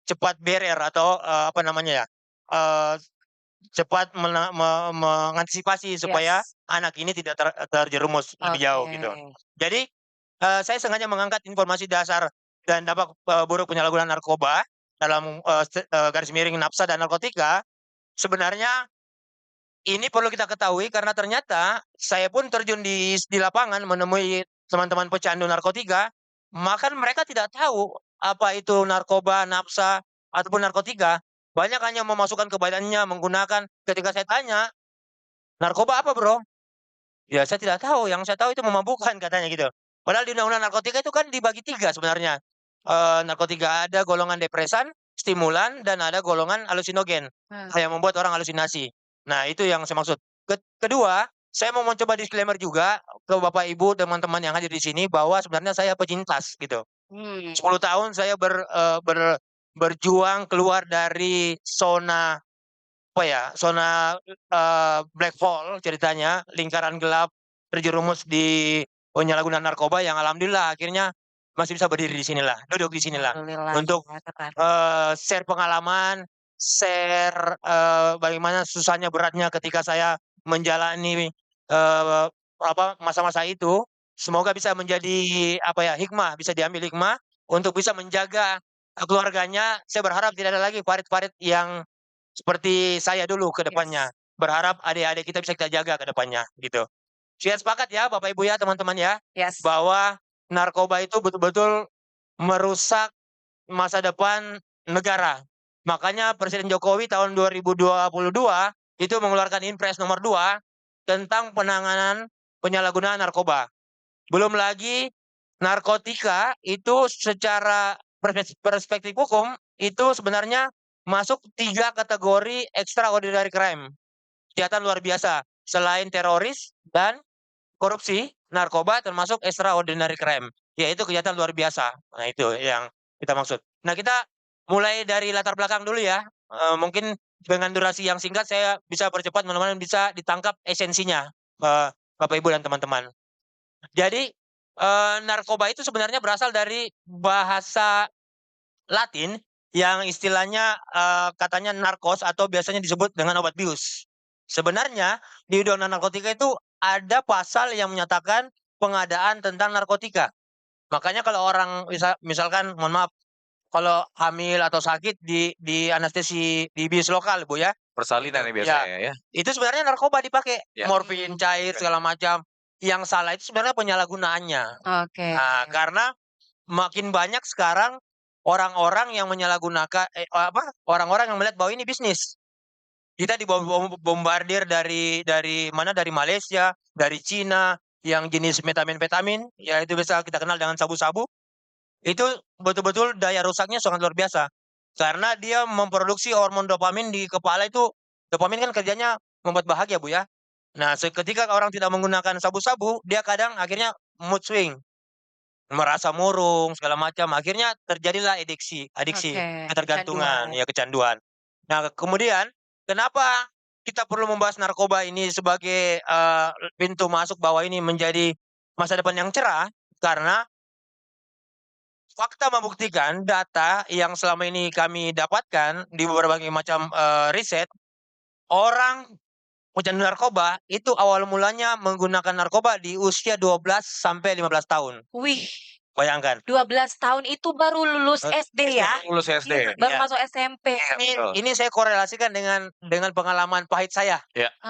[SPEAKER 6] cepat barrier atau, apa namanya ya, eee, cepat mengantisipasi supaya
[SPEAKER 5] Yes.
[SPEAKER 6] anak ini tidak terjerumus lebih jauh gitu.
[SPEAKER 5] Oke.
[SPEAKER 6] Jadi, saya sengaja mengangkat informasi dasar dan dampak, buruk penyalahgunaan narkoba dalam, garis miring nafsa dan narkotika. Sebenarnya ini perlu kita ketahui karena ternyata saya pun terjun di lapangan menemui teman-teman pecandu narkotika, maka mereka tidak tahu apa itu narkoba, nafsa, ataupun narkotika. Banyak hanya memasukkan ke badannya menggunakan, ketika saya tanya, "Narkoba apa, Bro?" "Ya saya tidak tahu, yang saya tahu itu memabukkan," katanya gitu. Padahal di undang-undang narkotika itu kan dibagi 3 sebenarnya. Narkotika ada golongan depresan, stimulan, dan ada golongan halusinogen,
[SPEAKER 5] Nah,
[SPEAKER 6] yang membuat orang halusinasi. Nah itu yang saya maksud. Kedua, saya mau mencoba disclaimer juga ke Bapak Ibu, teman-teman yang hadir di sini bahwa sebenarnya saya penyintas gitu.
[SPEAKER 5] hmm,
[SPEAKER 6] 10 tahun saya berjuang keluar dari zona apa ya, zona, black hole ceritanya, lingkaran gelap, terjerumus di penyalahgunaan narkoba yang alhamdulillah akhirnya masih bisa berdiri di sinilah, duduk di sinilah.
[SPEAKER 5] alhamdulillah
[SPEAKER 6] Untuk,
[SPEAKER 5] ya, keren.
[SPEAKER 6] share pengalaman, share, bagaimana susahnya beratnya ketika saya menjalani, masa-masa itu. Semoga bisa menjadi, apa ya, hikmah, bisa diambil hikmah untuk bisa menjaga, keluarganya. Saya berharap tidak ada lagi farid-farid yang seperti saya dulu ke depannya.
[SPEAKER 5] Yes.
[SPEAKER 6] Berharap adik-adik kita bisa kita jaga ke depannya, gitu. Saya sepakat ya Bapak Ibu ya, teman-teman ya,
[SPEAKER 5] Yes.
[SPEAKER 6] bahwa narkoba itu betul-betul merusak masa depan negara. Makanya Presiden Jokowi tahun 2022 itu mengeluarkan Impres nomor 2 tentang penanganan penyalahgunaan narkoba. Belum lagi narkotika itu secara perspektif hukum itu sebenarnya masuk 3 kategori extraordinary crime, kejahatan luar biasa. Selain teroris dan korupsi, narkoba termasuk extraordinary crime, yaitu kejahatan luar biasa. Nah itu yang kita maksud. Nah kita mulai dari latar belakang dulu ya, mungkin dengan durasi yang singkat saya bisa percepat mudah-mudahan bisa ditangkap esensinya, Bapak Ibu dan teman-teman. Jadi, narkoba itu sebenarnya berasal dari bahasa Latin yang istilahnya, katanya narkos atau biasanya disebut dengan obat bius. Sebenarnya di undang-undang narkotika itu ada pasal yang menyatakan pengadaan tentang narkotika. Makanya kalau orang misalkan mohon maaf, kalau hamil atau sakit di anestesi di bius lokal, Bu, ya.
[SPEAKER 4] Persalinan nih
[SPEAKER 6] Ya,
[SPEAKER 4] biasanya ya.
[SPEAKER 6] itu sebenarnya narkoba dipakai,
[SPEAKER 4] Ya.
[SPEAKER 6] morfin cair segala macam. Yang salah itu sebenarnya penyalahgunaannya.
[SPEAKER 5] Oke.
[SPEAKER 6] Nah, karena makin banyak sekarang orang-orang yang menyalahgunakan orang-orang yang melihat bahwa ini bisnis. Kita bombardir dari mana, dari Malaysia, dari Cina, yang jenis metamfetamin, ya itu biasa kita kenal dengan sabu-sabu, itu betul-betul daya rusaknya sangat luar biasa. Karena dia memproduksi hormon dopamin di kepala itu, dopamin kan kerjanya membuat bahagia, Bu, ya. Nah, ketika orang tidak menggunakan sabu-sabu, dia kadang akhirnya mood swing. Merasa murung, segala macam, akhirnya terjadilah adiksi adiksi,
[SPEAKER 5] Oke,
[SPEAKER 6] ketergantungan,
[SPEAKER 5] kecanduan.
[SPEAKER 6] ya kecanduan. Nah, kemudian kenapa kita perlu membahas narkoba ini sebagai, pintu masuk bahwa ini menjadi masa depan yang cerah, karena fakta membuktikan data yang selama ini kami dapatkan di berbagai macam, riset, orang pecandu narkoba itu awal mulanya menggunakan narkoba di usia 12 sampai 15 tahun.
[SPEAKER 5] Wih,
[SPEAKER 6] Bayangkan.
[SPEAKER 5] 12 tahun itu baru lulus SD ya?
[SPEAKER 4] Lulus SD.
[SPEAKER 5] Iya, baru
[SPEAKER 6] Iya.
[SPEAKER 5] masuk SMP.
[SPEAKER 4] Betul.
[SPEAKER 6] Ini saya korelasikan dengan pengalaman pahit saya.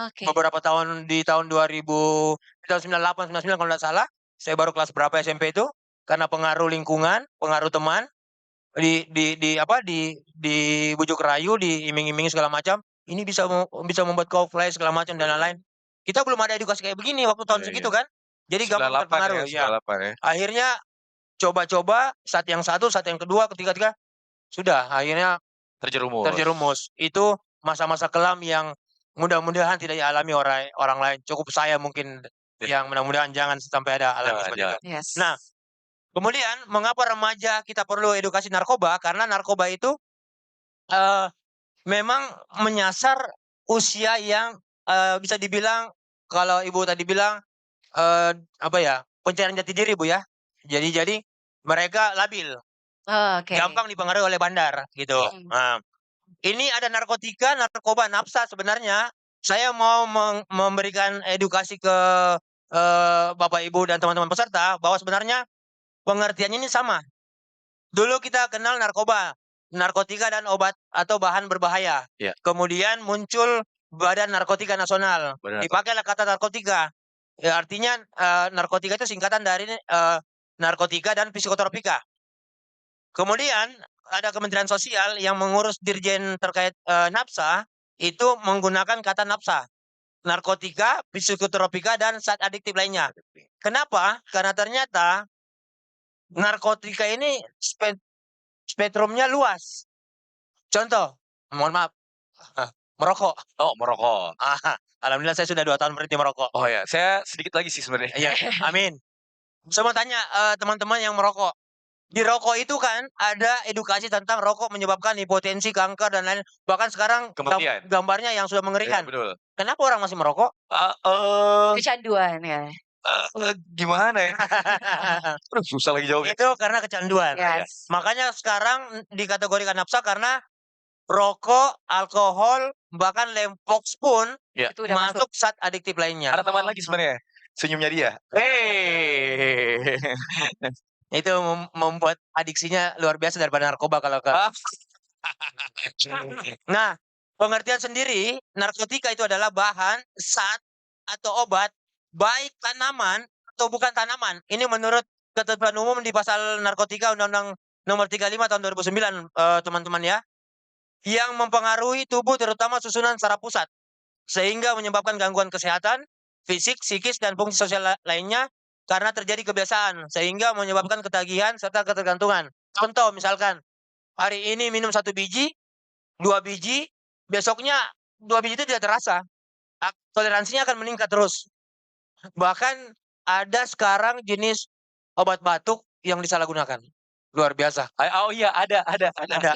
[SPEAKER 5] Oke.
[SPEAKER 6] Beberapa tahun di tahun 2000, di tahun 98, 99 kalau nggak salah, saya baru kelas berapa SMP itu, karena pengaruh lingkungan, pengaruh teman, dibujuk rayu, diiming-imingi segala macam, ini bisa membuat kau fly segala macam dan lain-lain. Kita belum ada edukasi kayak begini waktu tahun
[SPEAKER 4] Iya,
[SPEAKER 6] segitu
[SPEAKER 4] iya.
[SPEAKER 6] kan. Jadi gampang
[SPEAKER 4] 98
[SPEAKER 6] terpengaruh,
[SPEAKER 4] ya,
[SPEAKER 6] ya.
[SPEAKER 4] 98 ya.
[SPEAKER 6] Akhirnya coba-coba, saat yang satu, saat yang kedua, ketiga, sudah akhirnya
[SPEAKER 4] Terjerumus.
[SPEAKER 6] terjerumus. Itu masa-masa kelam yang mudah-mudahan tidak dialami orang lain. Cukup saya mungkin yang mudah-mudahan jangan sampai ada alami
[SPEAKER 4] Jangan,
[SPEAKER 6] seperti
[SPEAKER 4] jangan.
[SPEAKER 6] itu.
[SPEAKER 5] Yes.
[SPEAKER 6] Nah, kemudian mengapa remaja kita perlu edukasi narkoba? Karena narkoba itu memang menyasar usia yang bisa dibilang kalau Ibu tadi bilang apa ya, pencarian jati diri Bu ya. Jadi mereka labil,
[SPEAKER 5] Oke.
[SPEAKER 6] gampang dipengaruhi oleh bandar gitu.
[SPEAKER 5] Hmm.
[SPEAKER 6] Nah, ini ada narkoba nafsa sebenarnya. Saya mau memberikan edukasi ke Bapak Ibu dan teman-teman peserta bahwa sebenarnya pengertiannya ini sama. Dulu kita kenal narkotika dan obat atau bahan berbahaya.
[SPEAKER 4] Iya.
[SPEAKER 6] Kemudian muncul Badan Narkotika Nasional.
[SPEAKER 4] Benar.
[SPEAKER 6] Dipakailah kata narkotika. Ya, artinya narkotika itu singkatan dari narkotika dan psikotropika. Kemudian ada Kementerian Sosial yang mengurus dirjen terkait nafsa itu menggunakan kata nafsa, narkotika, psikotropika dan zat adiktif lainnya. Kenapa? Karena ternyata narkotika ini spektrumnya luas. Contoh, mohon maaf, merokok.
[SPEAKER 4] Oh, merokok.
[SPEAKER 6] Alhamdulillah saya sudah 2 tahun berhenti merokok.
[SPEAKER 4] Oh ya, saya sedikit lagi sih sebenarnya.
[SPEAKER 6] Iya, amin. Saya mau tanya teman-teman yang merokok. Di rokok itu kan ada edukasi tentang rokok menyebabkan hipotensi, kanker dan lain. Bahkan sekarang
[SPEAKER 4] Kematian.
[SPEAKER 6] gambarnya yang sudah
[SPEAKER 4] Iya,
[SPEAKER 6] mengerikan.
[SPEAKER 4] betul.
[SPEAKER 6] Kenapa orang masih merokok?
[SPEAKER 5] Kecanduan ya.
[SPEAKER 4] Gimana ya? Aduh, susah lagi jawabnya.
[SPEAKER 6] Itu karena kecanduan.
[SPEAKER 5] Yes.
[SPEAKER 6] Makanya sekarang dikategorikan nafsa karena rokok, alkohol, bahkan lempox pun
[SPEAKER 5] Itu udah masuk.
[SPEAKER 6] masuk zat adiktif lainnya.
[SPEAKER 4] Ada tambahan lagi sebenarnya. Senyumnya dia.
[SPEAKER 6] Itu membuat adiksinya luar biasa daripada narkoba kalau ke. Nah, pengertian sendiri, narkotika itu adalah bahan, zat, atau obat, baik tanaman atau bukan tanaman. Ini menurut ketentuan umum di pasal narkotika Undang-Undang Nomor 35 tahun 2009, teman-teman ya. Yang mempengaruhi tubuh terutama susunan saraf pusat. Sehingga menyebabkan gangguan kesehatan, fisik, psikis, dan fungsi sosial lainnya karena terjadi kebiasaan. Sehingga menyebabkan ketagihan serta ketergantungan. Contoh misalkan, hari ini minum 1 biji, 2 biji, besoknya 2 biji itu tidak terasa. Toleransinya akan meningkat terus. Bahkan ada sekarang jenis obat batuk yang disalahgunakan. Luar biasa.
[SPEAKER 4] Oh iya, ada.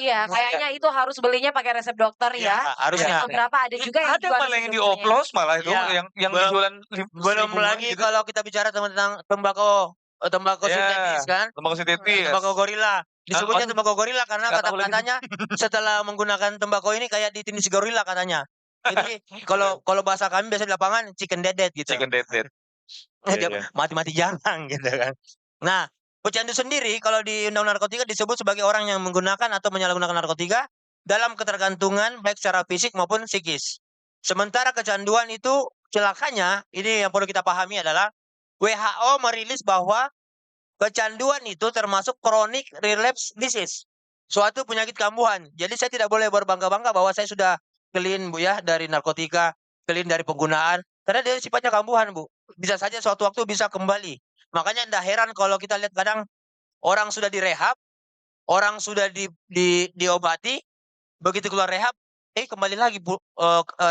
[SPEAKER 5] Iya, kayaknya itu harus belinya pakai resep dokter ya.
[SPEAKER 6] Ya, harusnya.
[SPEAKER 5] Beberapa ada juga yang
[SPEAKER 4] Ada
[SPEAKER 5] jual
[SPEAKER 4] malah
[SPEAKER 5] resep
[SPEAKER 4] yang
[SPEAKER 5] dokternya.
[SPEAKER 4] dioplos malah itu
[SPEAKER 6] Iya.
[SPEAKER 4] yang
[SPEAKER 6] Belum-
[SPEAKER 4] dijualan
[SPEAKER 6] Belum lagi
[SPEAKER 4] gitu.
[SPEAKER 6] kalau kita bicara tentang tembakau
[SPEAKER 4] Ya,
[SPEAKER 6] sintetis kan.
[SPEAKER 4] tembakau sintetis.
[SPEAKER 6] Tembakau gorila. Disebutnya
[SPEAKER 4] oh,
[SPEAKER 6] tembakau gorila karena
[SPEAKER 4] nggak tahu lagi.
[SPEAKER 6] kata-katanya setelah menggunakan tembakau ini kayak ditindih gorila katanya. Jadi kalau bahasa kami biasa di lapangan chicken dead gitu.
[SPEAKER 4] Chicken dead.
[SPEAKER 6] Dia
[SPEAKER 4] Iya.
[SPEAKER 6] mati-mati jarang gitu kan. Nah, pecandu sendiri kalau di Undang-Undang Narkotika disebut sebagai orang yang menggunakan atau menyalahgunakan narkotika dalam ketergantungan baik secara fisik maupun psikis. Sementara kecanduan itu celakanya, ini yang perlu kita pahami adalah WHO merilis bahwa kecanduan itu termasuk chronic relapse disease, suatu penyakit kambuhan. Jadi saya tidak boleh berbangga-bangga bahwa saya sudah clean Bu ya dari narkotika, clean dari penggunaan, karena dia sifatnya kambuhan Bu. Bisa saja suatu waktu bisa kembali. Makanya tidak heran kalau kita lihat kadang orang sudah direhab, orang sudah diobati, begitu keluar rehab, kembali lagi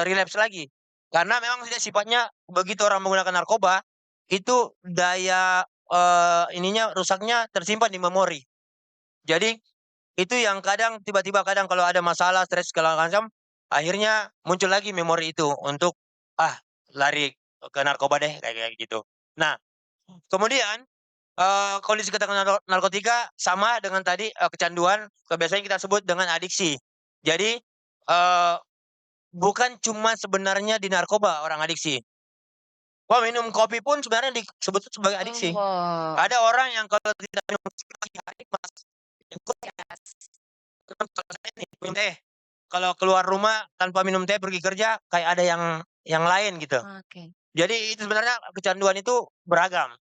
[SPEAKER 6] relapse lagi. Karena memang tidak sifatnya begitu orang menggunakan narkoba, itu daya rusaknya tersimpan di memori. Jadi itu yang kadang tiba-tiba kalau ada masalah, stres segala macam, akhirnya muncul lagi memori itu untuk lari ke narkoba deh kayak gitu. Nah, kemudian kondisi ketergantungan narkotika sama dengan tadi kecanduan, biasanya kita sebut dengan adiksi. Jadi bukan cuma sebenarnya di narkoba orang adiksi. Minum kopi pun sebenarnya disebut sebagai adiksi.
[SPEAKER 5] Oh.
[SPEAKER 6] Ada orang yang kalau tidak minum pagi hari minum teh. Kalau keluar rumah tanpa minum teh pergi kerja kayak ada yang lain gitu.
[SPEAKER 5] Oke.
[SPEAKER 6] Jadi itu sebenarnya kecanduan itu beragam.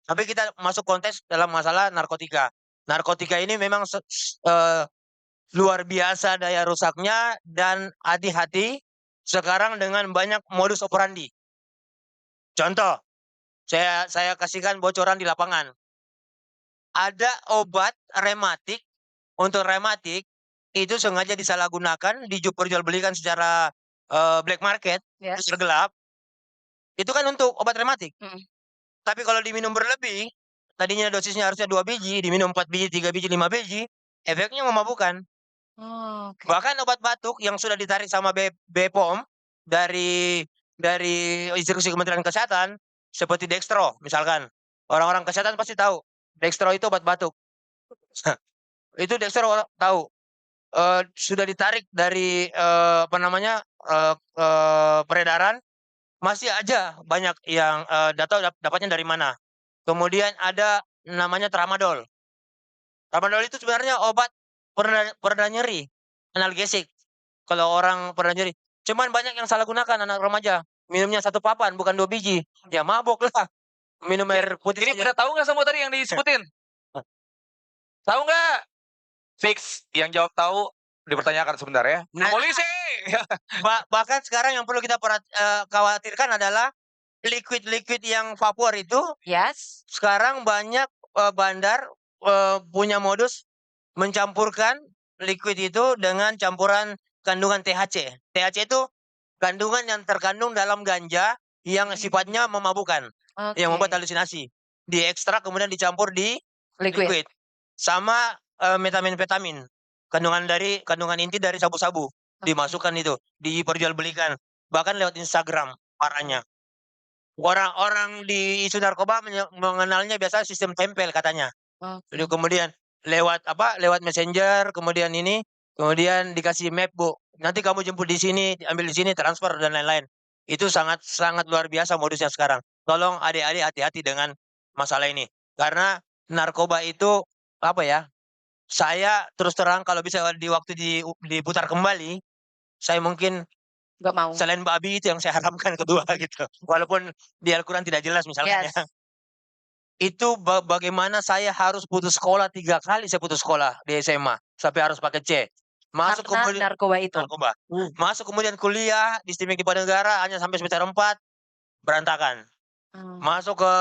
[SPEAKER 6] Tapi kita masuk konteks dalam masalah narkotika. Narkotika ini memang luar biasa daya rusaknya dan hati-hati sekarang dengan banyak modus operandi. Contoh, saya kasihkan bocoran di lapangan. Ada obat rematik, untuk rematik itu sengaja disalahgunakan, diperjualbelikan secara black market,
[SPEAKER 5] Yes.
[SPEAKER 6] pasar gelap, itu kan untuk obat rematik.
[SPEAKER 5] Mm.
[SPEAKER 6] Tapi kalau diminum berlebih, tadinya dosisnya harusnya 2 biji, diminum 4 biji, 3 biji, 5 biji, efeknya memabukkan.
[SPEAKER 5] Oh, oke.
[SPEAKER 6] Bahkan obat batuk yang sudah ditarik sama BPOM dari instruksi Kementerian Kesehatan, seperti Dextro misalkan. Orang-orang kesehatan pasti tahu, Dextro itu obat batuk. Itu Dextro tahu. Sudah ditarik dari, apa namanya, peredaran, masih aja banyak yang, nggak tahu dapatnya dari mana. Kemudian ada namanya Tramadol. Tramadol itu sebenarnya obat pereda nyeri, analgesik, kalau orang pereda nyeri. Cuman banyak yang salah gunakan anak remaja, minumnya 1 papan bukan 2 biji, ya mabok lah, minum air putih
[SPEAKER 4] Ini
[SPEAKER 6] saja.
[SPEAKER 4] pada tahu nggak semua tadi yang disebutin? Tahu nggak? Fix, yang jawab tahu dipertanyakan sebentar ya.
[SPEAKER 6] Nah,
[SPEAKER 4] Polisi!
[SPEAKER 6] bahkan sekarang yang perlu kita khawatirkan adalah liquid-liquid yang vapor itu
[SPEAKER 5] Yes.
[SPEAKER 6] sekarang banyak, bandar, punya modus mencampurkan liquid itu dengan campuran kandungan THC. THC itu kandungan yang terkandung dalam ganja yang sifatnya memabukkan, yang membuat
[SPEAKER 5] Oke.
[SPEAKER 6] halusinasi. Diekstrak kemudian dicampur di
[SPEAKER 5] Liquid.
[SPEAKER 6] liquid. Sama, methamphetamine, kandungan inti dari sabu-sabu, dimasukkan itu, diperjualbelikan, bahkan lewat Instagram parahnya. Orang-orang di isu narkoba mengenalnya biasa sistem tempel katanya. Lalu
[SPEAKER 5] Oke.
[SPEAKER 6] kemudian lewat lewat Messenger, kemudian kemudian dikasih map, Bu. Nanti kamu jemput di sini, ambil di sini, transfer dan lain-lain. Itu sangat sangat luar biasa modusnya sekarang. Tolong adik-adik hati-hati dengan masalah ini. Karena narkoba itu apa ya? Saya terus terang kalau bisa diputar kembali, saya mungkin
[SPEAKER 5] Nggak mau.
[SPEAKER 6] selain babi itu yang saya haramkan kedua gitu. Walaupun di Al-Quran tidak jelas misalkan
[SPEAKER 5] Yes.
[SPEAKER 6] ya. Itu bagaimana saya harus putus sekolah 3 kali saya putus sekolah di SMA, sampai harus pakai C. Masuk
[SPEAKER 5] Karena
[SPEAKER 6] kemudian
[SPEAKER 5] narkoba itu.
[SPEAKER 6] narkoba. Masuk kemudian kuliah di STIMIK Negara hanya sampai semester 4, berantakan.
[SPEAKER 5] Oh.
[SPEAKER 6] Masuk ke,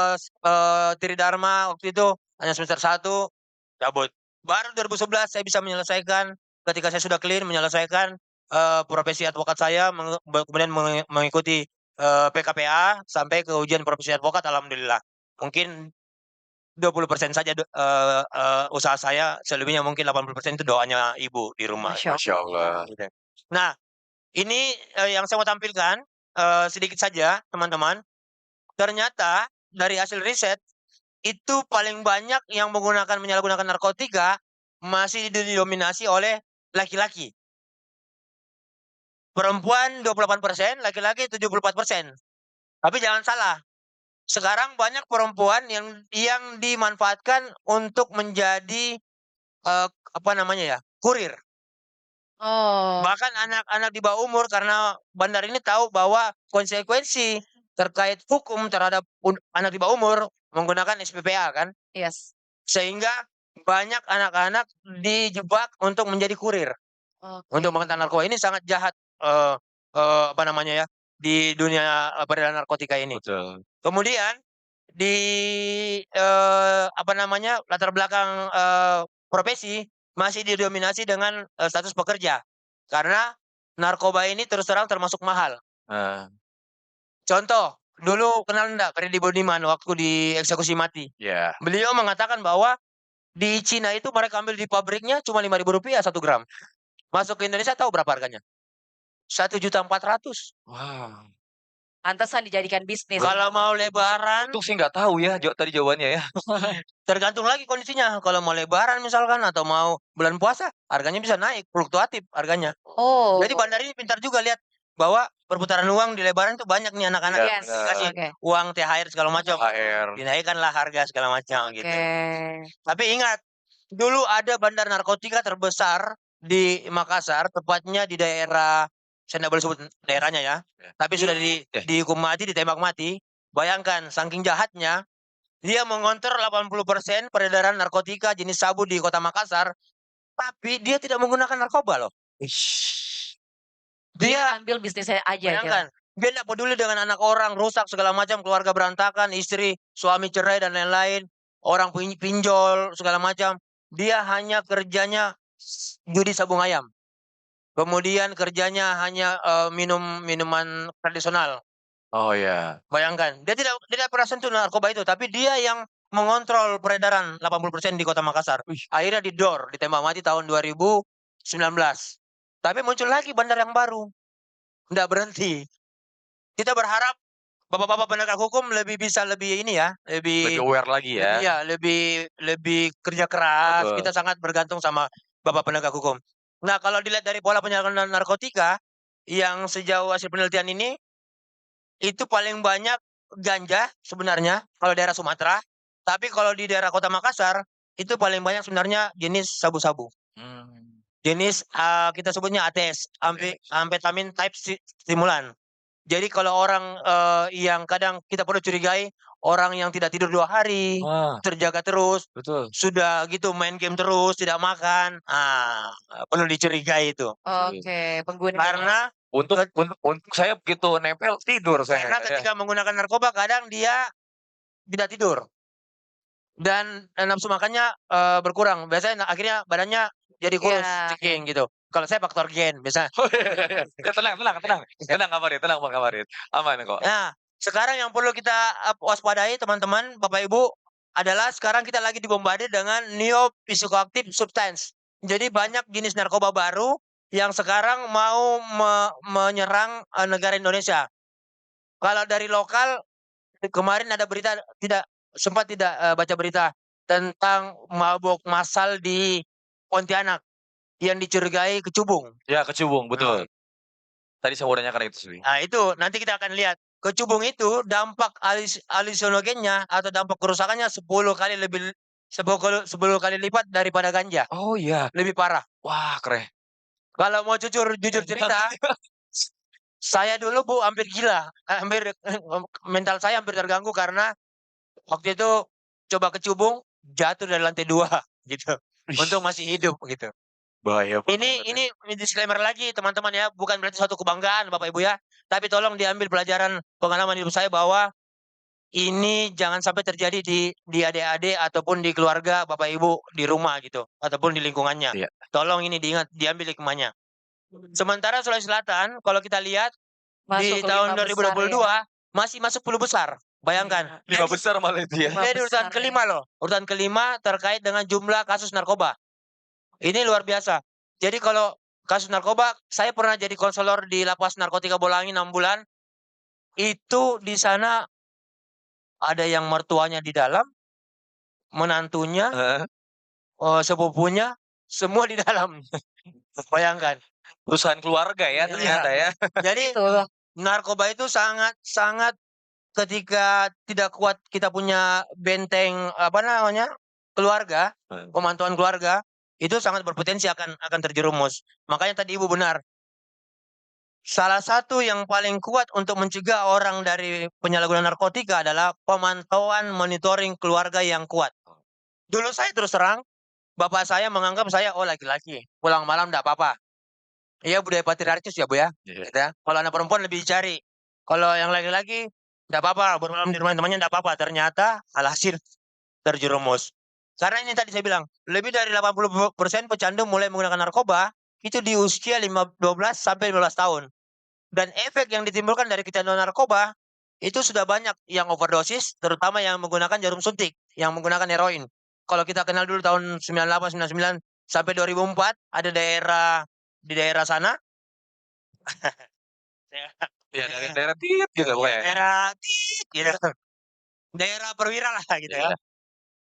[SPEAKER 6] Tridharma waktu itu hanya semester 1, cabut. Baru 2011 saya bisa menyelesaikan, ketika saya sudah clean menyelesaikan, profesi advokat saya, kemudian mengikuti, PKPA sampai ke ujian profesi advokat alhamdulillah. Mungkin 20% saja usaha saya, selebihnya mungkin 80% itu doanya ibu di rumah.
[SPEAKER 5] Masya
[SPEAKER 4] Masya Allah.
[SPEAKER 6] Gitu. Nah, ini, yang saya mau tampilkan, sedikit saja teman-teman. Ternyata dari hasil riset, itu paling banyak yang menyalahgunakan narkotika masih didominasi oleh laki-laki. Perempuan 28%, laki-laki 74%. Tapi jangan salah, sekarang banyak perempuan yang dimanfaatkan untuk menjadi, apa namanya ya, kurir.
[SPEAKER 5] Oh.
[SPEAKER 6] Bahkan anak-anak di bawah umur karena bandar ini tahu bahwa konsekuensi terkait hukum terhadap anak di bawah umur menggunakan SPPA kan,
[SPEAKER 5] Yes.
[SPEAKER 6] sehingga banyak anak-anak dijebak untuk menjadi kurir,
[SPEAKER 5] Oke.
[SPEAKER 6] untuk mengantar narkoba. Ini sangat jahat, apa namanya ya, di dunia, peredaran narkotika ini.
[SPEAKER 4] Betul.
[SPEAKER 6] Kemudian di, apa namanya, latar belakang, profesi masih didominasi dengan, status pekerja. Karena narkoba ini terus terang termasuk mahal.
[SPEAKER 4] Nah,
[SPEAKER 6] Contoh, dulu kenal enggak Freddy Budiman waktu dieksekusi mati?
[SPEAKER 4] ya.
[SPEAKER 6] Beliau mengatakan bahwa di Cina itu mereka ambil di pabriknya cuma Rp5.000 1 gram. Masuk ke Indonesia tahu berapa harganya? 1.400.000.
[SPEAKER 4] Wow.
[SPEAKER 5] Pantesan dijadikan bisnis.
[SPEAKER 6] Kalau mau lebaran,
[SPEAKER 4] Itu sih nggak tahu ya tadi jawabannya ya.
[SPEAKER 6] tergantung lagi kondisinya. Kalau mau lebaran misalkan atau mau bulan puasa, harganya bisa naik, fluktuatif harganya.
[SPEAKER 5] Oh.
[SPEAKER 6] Jadi bandar ini pintar juga lihat bahwa perputaran uang di lebaran itu banyak nih anak-anak
[SPEAKER 4] Iya,
[SPEAKER 5] Yes.
[SPEAKER 6] dikasih
[SPEAKER 5] Oke.
[SPEAKER 6] uang THR segala macam.
[SPEAKER 4] THR.
[SPEAKER 6] Dinaikkanlah harga segala macam gitu.
[SPEAKER 5] Oke.
[SPEAKER 6] Tapi ingat, dulu ada bandar narkotika terbesar di Makassar, tepatnya di daerah, saya nggak boleh sebut daerahnya ya, tapi sudah dihukum mati, ditembak mati. Bayangkan, saking jahatnya, dia mengontrol 80% peredaran narkotika jenis sabu di kota Makassar, tapi dia tidak menggunakan narkoba loh. Dia
[SPEAKER 5] ambil bisnisnya aja.
[SPEAKER 6] bayangkan, dia tidak peduli dengan anak orang, rusak segala macam, keluarga berantakan, istri, suami cerai dan lain-lain, orang pinjol segala macam. Dia hanya kerjanya judi sabung ayam. kemudian kerjanya hanya minum minuman tradisional.
[SPEAKER 4] Oh ya.
[SPEAKER 6] Bayangkan, dia tidak pernah sentuh narkoba itu, tapi dia yang mengontrol peredaran 80% di Kota Makassar.
[SPEAKER 4] Wih.
[SPEAKER 6] Akhirnya ditembak mati tahun 2019. Tapi muncul lagi bandar yang baru. Nggak berhenti. Kita berharap bapak-bapak penegak hukum lebih ini ya,
[SPEAKER 4] Lebih aware lagi ya.
[SPEAKER 6] lebih kerja keras.
[SPEAKER 4] Betul.
[SPEAKER 6] Kita sangat bergantung sama bapak penegak hukum. Nah, kalau dilihat dari pola penyalahgunaan narkotika yang sejauh hasil penelitian ini, itu paling banyak ganja sebenarnya kalau daerah Sumatera. Tapi kalau di daerah Kota Makassar, itu paling banyak sebenarnya jenis sabu-sabu. Jenis kita sebutnya ATS, amfetamin type stimulan. Jadi kalau orang yang kadang kita perlu curigai, orang yang tidak tidur 2 hari,
[SPEAKER 4] Wah,
[SPEAKER 6] terjaga terus,
[SPEAKER 4] betul.
[SPEAKER 6] sudah gitu main game terus, tidak makan, perlu dicurigai itu.
[SPEAKER 5] Oke, pengguna.
[SPEAKER 6] Karena
[SPEAKER 4] Untuk saya begitu nempel tidur saya.
[SPEAKER 6] karena ketika menggunakan narkoba kadang dia tidak tidur. Dan nafsu makannya berkurang. Biasanya akhirnya badannya jadi kurus,
[SPEAKER 5] Iya.
[SPEAKER 6] ceking gitu. Kalau saya faktor gen biasanya.
[SPEAKER 4] Ya, tenang. Tenang Kabarit, tenang Bang Kabarit. Aman kok.
[SPEAKER 6] Nah, sekarang yang perlu kita waspadai teman-teman, Bapak Ibu, adalah sekarang kita lagi dibombardir dengan neopsychoactive substance. Jadi banyak jenis narkoba baru yang sekarang mau menyerang negara Indonesia. Kalau dari lokal, kemarin ada berita, sempat tidak baca berita tentang mabuk massal di Pontianak yang dicurigai kecubung.
[SPEAKER 4] Ya, kecubung, betul. Tadi saya mau tanyakan itu sih.
[SPEAKER 6] Nah, itu nanti kita akan lihat. Kecubung itu dampak halusinogennya atau dampak kerusakannya 10 kali lipat daripada ganja.
[SPEAKER 4] Oh iya.
[SPEAKER 6] Lebih parah.
[SPEAKER 4] Wah, keren.
[SPEAKER 6] Kalau mau jujur cerita, saya dulu Bu hampir gila. Mental saya hampir terganggu karena waktu itu coba kecubung, jatuh dari lantai 2 gitu. Untung masih hidup gitu.
[SPEAKER 4] Bahaya.
[SPEAKER 6] Ini disclaimer lagi teman-teman ya, bukan berarti suatu kebanggaan Bapak Ibu ya, tapi tolong diambil pelajaran pengalaman hidup saya bahwa ini jangan sampai terjadi di adik-adik ataupun di keluarga Bapak Ibu di rumah gitu ataupun di lingkungannya.
[SPEAKER 4] Iya.
[SPEAKER 6] Tolong ini diambil hikmahnya. Sementara Sulawesi Selatan kalau kita lihat di
[SPEAKER 5] Masuk ke
[SPEAKER 6] tahun
[SPEAKER 5] 5 besar
[SPEAKER 6] 2022
[SPEAKER 5] ya.
[SPEAKER 6] masih masuk 10 besar. Bayangkan.
[SPEAKER 4] 5 besar malah itu ya.
[SPEAKER 6] Jadi urutan
[SPEAKER 5] besar,
[SPEAKER 6] kelima loh. Urutan kelima terkait dengan jumlah kasus narkoba. Ini luar biasa. Jadi kalau kasus narkoba, saya pernah jadi konselor di Lapas Narkotika Bolangi 6 bulan. Itu di sana ada yang mertuanya di dalam, menantunya,
[SPEAKER 4] Heeh.
[SPEAKER 6] sepupunya, semua di dalam. Bayangkan.
[SPEAKER 4] Perusahaan keluarga ya
[SPEAKER 6] Iya.
[SPEAKER 4] ternyata ya.
[SPEAKER 6] Jadi
[SPEAKER 5] Itu.
[SPEAKER 6] narkoba itu sangat ketika tidak kuat kita punya benteng keluarga, pemantauan keluarga, itu sangat berpotensi akan terjerumus. Makanya tadi Ibu benar. Salah satu yang paling kuat untuk mencegah orang dari penyalahgunaan narkotika adalah pemantauan monitoring keluarga yang kuat. Dulu saya terus terang, bapak saya menganggap saya laki-laki, pulang malam enggak apa-apa. Iya budaya patriarkis ya Bu ya.
[SPEAKER 4] Iya.
[SPEAKER 6] Gitu ya. Kalau anak perempuan lebih dicari. Kalau yang laki-laki enggak apa-apa, bermalam di rumah temannya enggak apa-apa. Ternyata alhasil terjerumus. Karena ini tadi saya bilang, lebih dari 80% pecandu mulai menggunakan narkoba itu di usia 12 sampai 15 tahun. Dan efek yang ditimbulkan dari kecanduan narkoba itu sudah banyak yang overdosis, terutama yang menggunakan jarum suntik, yang menggunakan heroin. Kalau kita kenal dulu tahun 98, 99 sampai 2004 ada di daerah sana.
[SPEAKER 4] Ya dari daerah tit gitu pokoknya.
[SPEAKER 6] Daerah gitu. Daerah perwira lah gitu ya.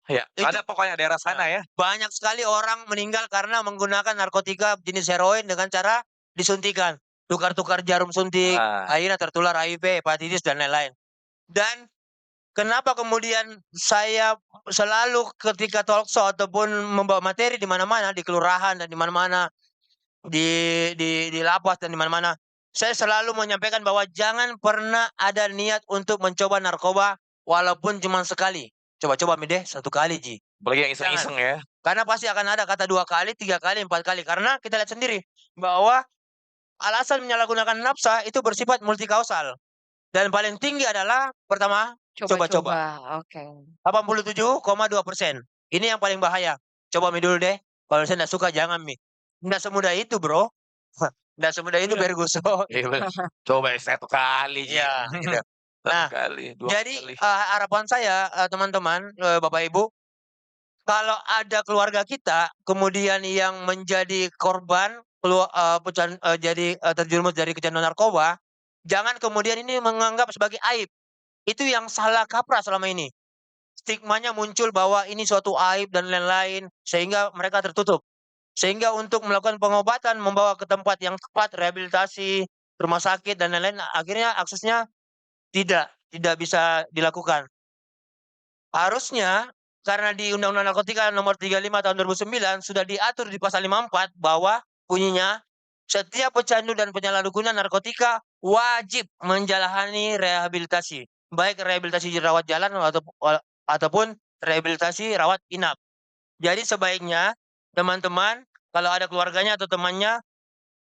[SPEAKER 4] Ya,
[SPEAKER 6] Itu-
[SPEAKER 4] ada pokoknya daerah sana ya.
[SPEAKER 6] Banyak sekali orang meninggal karena menggunakan narkotika jenis heroin dengan cara disuntikan. Tukar-tukar jarum suntik,
[SPEAKER 4] Ah.
[SPEAKER 6] akhirnya tertular HIV, hepatitis, dan lain-lain. Dan kenapa kemudian saya selalu ketika talk show ataupun membawa materi di mana-mana, di kelurahan dan di mana-mana, di lapas dan di mana-mana, saya selalu menyampaikan bahwa jangan pernah ada niat untuk mencoba narkoba walaupun cuma sekali. Coba-coba deh 1 kali, Ji.
[SPEAKER 4] Apalagi yang iseng-iseng ya.
[SPEAKER 6] Karena pasti akan ada kata 2 kali, 3 kali, 4 kali. Karena kita lihat sendiri bahwa alasan menyalahgunakan nafsa itu bersifat multikausal. Dan paling tinggi adalah pertama, coba-coba.
[SPEAKER 5] Oke.
[SPEAKER 6] 87,2%. Ini yang paling bahaya. Coba Mi dulu deh. Kalau saya nggak suka jangan Mi. Nggak semudah itu bro. Nggak semudah itu
[SPEAKER 2] Iya.
[SPEAKER 6] Ferguson.
[SPEAKER 4] Iya, bener. Coba 1 kali, Ji.
[SPEAKER 6] Iya, gitu.
[SPEAKER 4] 1
[SPEAKER 6] Nah,
[SPEAKER 4] kali, 2
[SPEAKER 6] jadi,
[SPEAKER 4] kali.
[SPEAKER 6] harapan saya, teman-teman, Bapak Ibu, kalau ada keluarga kita, kemudian yang menjadi korban jadi, terjerumus dari kecanduan narkoba, jangan kemudian ini menganggap sebagai aib. Itu yang salah kaprah selama ini. Stigmanya muncul bahwa ini suatu aib dan lain-lain, sehingga mereka tertutup. Sehingga untuk melakukan pengobatan, membawa ke tempat yang tepat, rehabilitasi, rumah sakit dan lain-lain, akhirnya aksesnya tidak bisa dilakukan. Harusnya karena di Undang-Undang Narkotika Nomor 35 Tahun 2009 sudah diatur di pasal 54 bahwa bunyinya, setiap pecandu dan penyalahguna narkotika wajib menjalani rehabilitasi, baik rehabilitasi rawat jalan ataupun rehabilitasi rawat inap. Jadi sebaiknya teman-teman kalau ada keluarganya atau temannya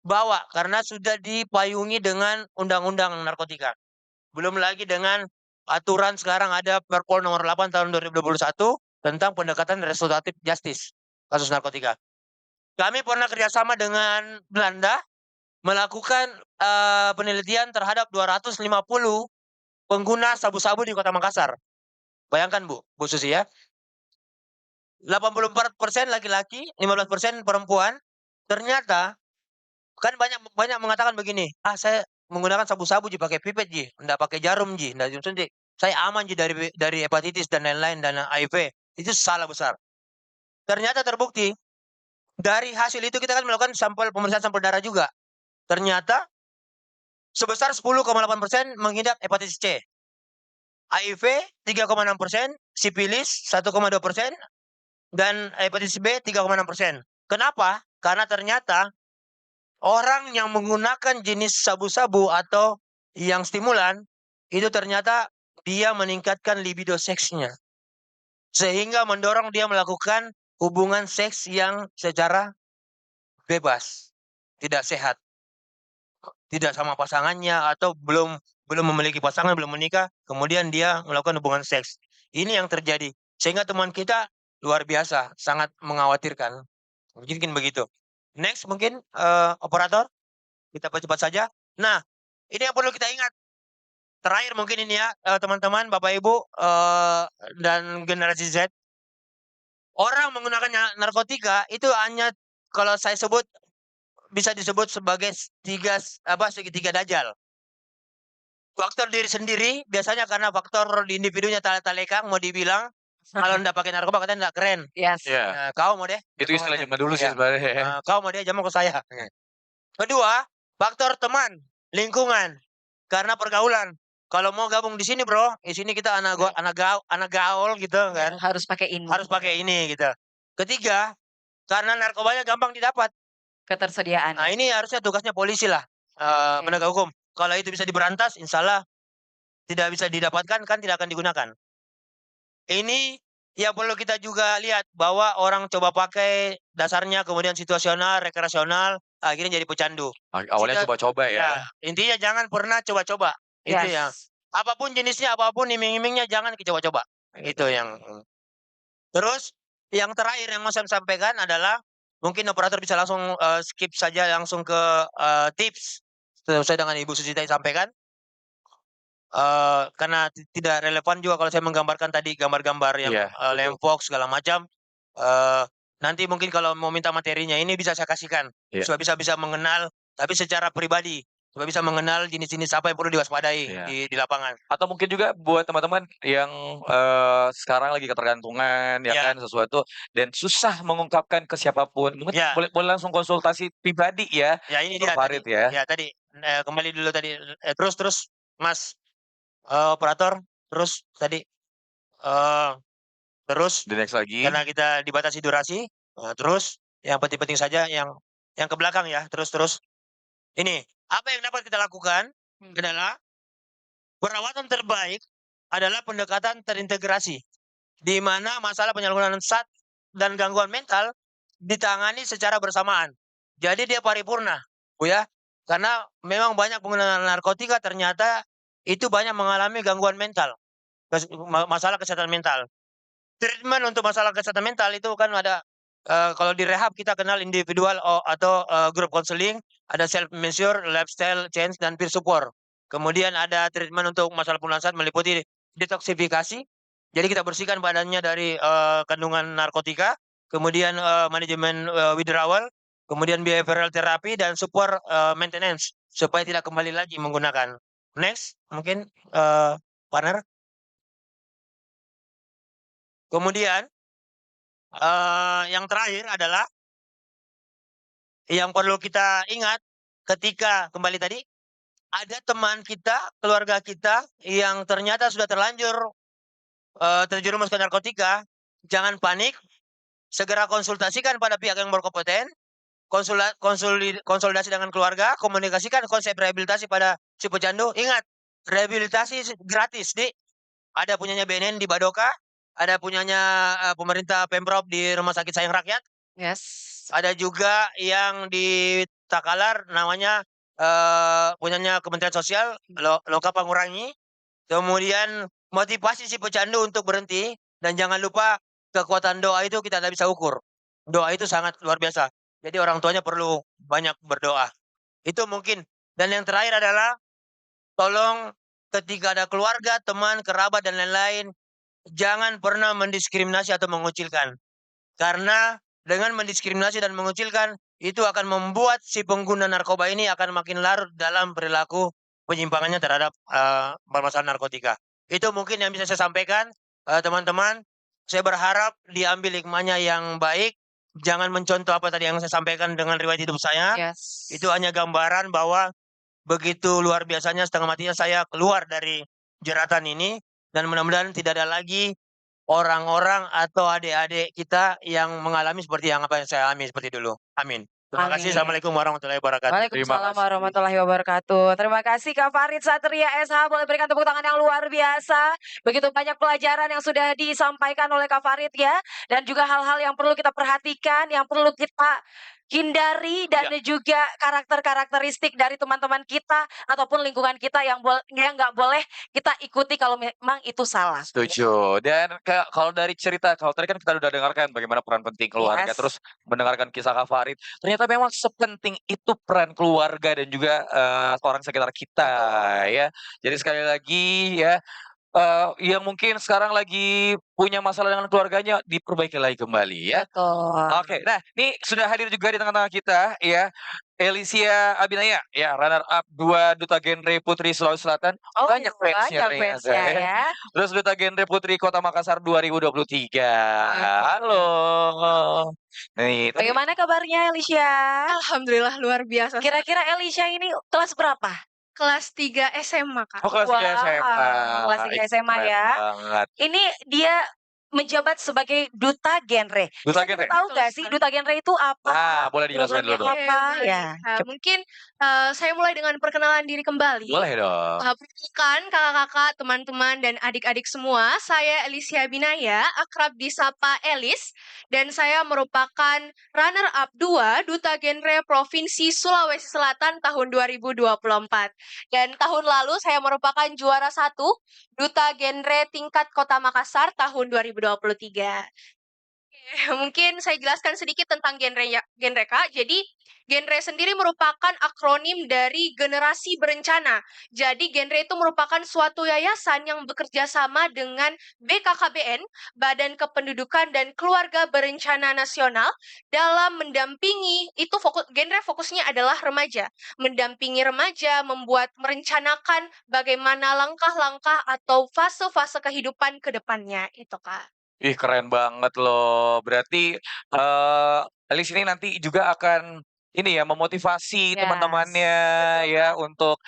[SPEAKER 6] bawa karena sudah dipayungi dengan undang-undang narkotika. Belum lagi dengan aturan sekarang ada Perpol nomor 8 tahun 2021 tentang pendekatan restoratif justice kasus narkotika. Kami pernah kerjasama dengan Belanda melakukan penelitian terhadap 250 pengguna sabu-sabu di Kota Makassar. Bayangkan Bu Susi ya. 84% laki-laki, 15% perempuan. Ternyata kan banyak mengatakan begini, saya menggunakan sabu-sabu Ji, pakai pipet Ji, enggak pakai jarum Ji, enggak suntik. Saya aman Ji dari hepatitis dan lain-lain dan HIV. Itu salah besar. Ternyata terbukti dari hasil itu kita kan melakukan pemeriksaan sampel darah juga. Ternyata sebesar 10,8% mengidap hepatitis C. HIV 3,6%, sifilis 1,2%, dan hepatitis B 3,6%. Kenapa? Karena ternyata orang yang menggunakan jenis sabu-sabu atau yang stimulan, itu ternyata dia meningkatkan libido seksnya. Sehingga mendorong dia melakukan hubungan seks yang secara bebas, tidak sehat. Tidak sama pasangannya atau belum memiliki pasangan, belum menikah, kemudian dia melakukan hubungan seks. Ini yang terjadi. Sehingga teman kita luar biasa, sangat mengkhawatirkan. Mungkin begitu. Next mungkin operator, kita percepat saja. Nah, ini yang perlu kita ingat. Terakhir mungkin ini ya, teman-teman, Bapak Ibu, dan generasi Z. Orang menggunakan narkotika itu hanya kalau saya sebut bisa disebut sebagai segitiga dajjal. Faktor diri sendiri biasanya karena faktor di individunya talekang mau dibilang kalau ndak pakai narkoba katanya ndak keren.
[SPEAKER 5] Yes.
[SPEAKER 4] Iya.
[SPEAKER 6] Nah, kau mau deh.
[SPEAKER 4] Itu istilah zaman dulu sih
[SPEAKER 6] Iya.
[SPEAKER 4] sebenarnya.
[SPEAKER 6] Kau mau dia jamu ke saya. Kedua, faktor teman, lingkungan, karena pergaulan. Kalau mau gabung di sini bro, di sini kita anak gaul gitu kan.
[SPEAKER 5] Harus pakai ini.
[SPEAKER 6] Harus pakai ini gitu. Ketiga, karena narkobanya gampang didapat.
[SPEAKER 5] Ketersediaan.
[SPEAKER 6] Nah ini harusnya tugasnya polisi lah, penegak hukum. Kalau itu bisa diberantas, insya Allah tidak bisa didapatkan kan tidak akan digunakan. Ini yang perlu kita juga lihat bahwa orang coba pakai dasarnya kemudian situasional, rekreasional, akhirnya jadi pecandu.
[SPEAKER 4] Awalnya coba-coba ya.
[SPEAKER 6] Intinya jangan pernah coba-coba. Itu
[SPEAKER 5] Yes.
[SPEAKER 6] yang apapun jenisnya, apapun iming-imingnya jangan coba-coba. Itu yang. Terus yang terakhir yang mau saya sampaikan adalah mungkin operator bisa langsung skip saja langsung ke tips sesuai dengan Ibu Susi tadi sampaikan. Karena tidak relevan juga kalau saya menggambarkan tadi gambar-gambar yang
[SPEAKER 4] Iya, betul.
[SPEAKER 6] lempok segala macam. Nanti mungkin kalau mau minta materinya ini bisa saya kasihkan
[SPEAKER 4] Iya.
[SPEAKER 6] supaya bisa mengenal, tapi secara pribadi supaya bisa mengenal jenis-jenis apa yang perlu diwaspadai
[SPEAKER 4] Iya.
[SPEAKER 6] di lapangan.
[SPEAKER 4] Atau mungkin juga buat teman-teman yang sekarang lagi ketergantungan ya
[SPEAKER 6] Ya.
[SPEAKER 4] kan sesuatu dan susah mengungkapkan ke siapapun. Mungkin
[SPEAKER 6] Ya.
[SPEAKER 4] boleh langsung konsultasi pribadi ya.
[SPEAKER 6] Ya ini
[SPEAKER 4] Ke
[SPEAKER 6] dia
[SPEAKER 4] Farid
[SPEAKER 6] tadi.
[SPEAKER 4] ya.
[SPEAKER 6] Ya tadi kembali dulu tadi terus Mas operator terus tadi terus
[SPEAKER 4] The next lagi.
[SPEAKER 6] karena kita dibatasi durasi terus yang penting-penting saja yang ke belakang ya terus ini apa yang dapat kita lakukan adalah perawatan terbaik adalah pendekatan terintegrasi di mana masalah penyalahgunaan zat dan gangguan mental ditangani secara bersamaan. Jadi dia paripurna, Bu ya. Karena memang banyak pengguna narkotika ternyata itu banyak mengalami gangguan mental, masalah kesehatan mental. Treatment untuk masalah kesehatan mental itu kan ada kalau di rehab kita kenal individual atau grup konseling, ada self measure, lifestyle change, dan peer support. Kemudian ada treatment untuk masalah penuaan meliputi detoksifikasi. Jadi kita bersihkan badannya dari kandungan narkotika, kemudian manajemen withdrawal, kemudian behavioral therapy dan support maintenance supaya tidak kembali lagi menggunakan. Next, mungkin partner. Kemudian yang terakhir adalah yang perlu kita ingat ketika kembali tadi ada teman kita, keluarga kita yang ternyata sudah terlanjur terjerumus ke narkotika, jangan panik, segera konsultasikan pada pihak yang berkompeten, konsolidasi dengan keluarga, komunikasikan konsep rehabilitasi pada si pecandu. Ingat, rehabilitasi gratis, Dik. Ada punyanya BNN di Badoka, ada punyanya pemerintah Pemprov di Rumah Sakit Sayang Rakyat.
[SPEAKER 5] Yes.
[SPEAKER 6] Ada juga yang di Takalar namanya punyanya Kementerian Sosial, Loka Pangurangi. Kemudian motivasi si pecandu untuk berhenti, dan jangan lupa kekuatan doa itu kita tidak bisa ukur. Doa itu sangat luar biasa. Jadi orang tuanya perlu banyak berdoa. Itu mungkin. Dan yang terakhir adalah tolong ketika ada keluarga, teman, kerabat, dan lain-lain, jangan pernah mendiskriminasi atau mengucilkan. Karena dengan mendiskriminasi dan mengucilkan, itu akan membuat si pengguna narkoba ini akan makin larut dalam perilaku penyimpangannya terhadap permasalahan narkotika. Itu mungkin yang bisa saya sampaikan, teman-teman. Saya berharap diambil hikmahnya yang baik. Jangan mencontoh apa tadi yang saya sampaikan dengan riwayat hidup saya.
[SPEAKER 5] Yes.
[SPEAKER 6] Itu hanya gambaran bahwa begitu luar biasanya setengah matinya saya keluar dari jeratan ini, dan mudah-mudahan tidak ada lagi orang-orang atau adik-adik kita yang mengalami seperti yang apa yang saya alami seperti dulu. Amin. Terima kasih.
[SPEAKER 5] Amin.
[SPEAKER 6] Assalamualaikum warahmatullahi wabarakatuh.
[SPEAKER 5] Waalaikumsalam warahmatullahi wabarakatuh. Terima kasih Kak Farid Satria SH. Boleh berikan tepuk tangan yang luar biasa. Begitu banyak pelajaran yang sudah disampaikan oleh Kak Farid ya. Dan juga hal-hal yang perlu kita perhatikan, yang perlu kita hindari, dan juga karakteristik dari teman-teman kita ataupun lingkungan kita yang nggak boleh kita ikuti kalau memang itu salah.
[SPEAKER 4] Setuju. Dan kalau dari cerita, kalau tadi kan kita udah dengarkan bagaimana peran penting keluarga,
[SPEAKER 5] Yes.
[SPEAKER 4] terus mendengarkan kisah Kak Farid. Ternyata memang sepenting itu peran keluarga dan juga orang sekitar kita ya. Jadi sekali lagi ya, yang mungkin sekarang lagi punya masalah dengan keluarganya, diperbaiki lagi kembali ya.
[SPEAKER 5] Betul.
[SPEAKER 4] Oke, nah ini sudah hadir juga di tengah-tengah kita ya, Elysia Abinaya ya, runner up 2 Duta Genre Putri Sulawesi Selatan.
[SPEAKER 5] Oh,
[SPEAKER 4] Banyak fansnya
[SPEAKER 5] banyak
[SPEAKER 4] ternyata
[SPEAKER 5] fansnya
[SPEAKER 4] ya.
[SPEAKER 5] ya.
[SPEAKER 4] Terus Duta Genre Putri Kota Makassar 2023. Halo. Nih, tadi
[SPEAKER 5] Bagaimana kabarnya Elisha?
[SPEAKER 3] Alhamdulillah luar biasa.
[SPEAKER 5] Kira-kira Elisha ini kelas berapa?
[SPEAKER 3] Kelas 3 SMA, Kak.
[SPEAKER 4] oh kelas 3 SMA.
[SPEAKER 5] Kelas 3 SMA
[SPEAKER 4] Keren
[SPEAKER 5] ya.
[SPEAKER 4] banget.
[SPEAKER 5] Ini dia menjabat sebagai duta genre.
[SPEAKER 4] Duta
[SPEAKER 5] Bisa kita
[SPEAKER 4] Genre.
[SPEAKER 5] tahu nggak sih duta genre itu apa?
[SPEAKER 4] Boleh dijelaskan dulu dong.
[SPEAKER 5] Programnya apa?
[SPEAKER 3] Oke,
[SPEAKER 5] Ya.
[SPEAKER 3] baik. Mungkin saya mulai dengan perkenalan diri kembali.
[SPEAKER 4] Boleh dong.
[SPEAKER 3] Perkenalkan kakak-kakak, teman-teman, dan adik-adik semua, saya Elysia Abinaya, akrab disapa Elis, dan saya merupakan runner-up 2 Duta Genre Provinsi Sulawesi Selatan tahun 2024. Dan tahun lalu saya merupakan juara 1 Duta Genre tingkat Kota Makassar tahun 2023. Mungkin saya jelaskan sedikit tentang genre Kak. Jadi genre sendiri merupakan akronim dari generasi berencana. Jadi genre itu merupakan suatu yayasan yang bekerja sama dengan BKKBN, Badan Kependudukan dan Keluarga Berencana Nasional, dalam mendampingi, itu genre fokusnya adalah remaja. Mendampingi remaja, merencanakan bagaimana langkah-langkah atau fase-fase kehidupan ke depannya. Itu Kak.
[SPEAKER 4] Ih, keren banget loh. Berarti Elis ini nanti juga akan ini ya, memotivasi
[SPEAKER 5] Yes.
[SPEAKER 4] teman-temannya ya untuk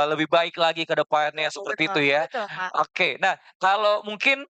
[SPEAKER 4] lebih baik lagi ke depannya seperti itu ya.
[SPEAKER 5] Betul, Kak.
[SPEAKER 4] Oke, nah kalau mungkin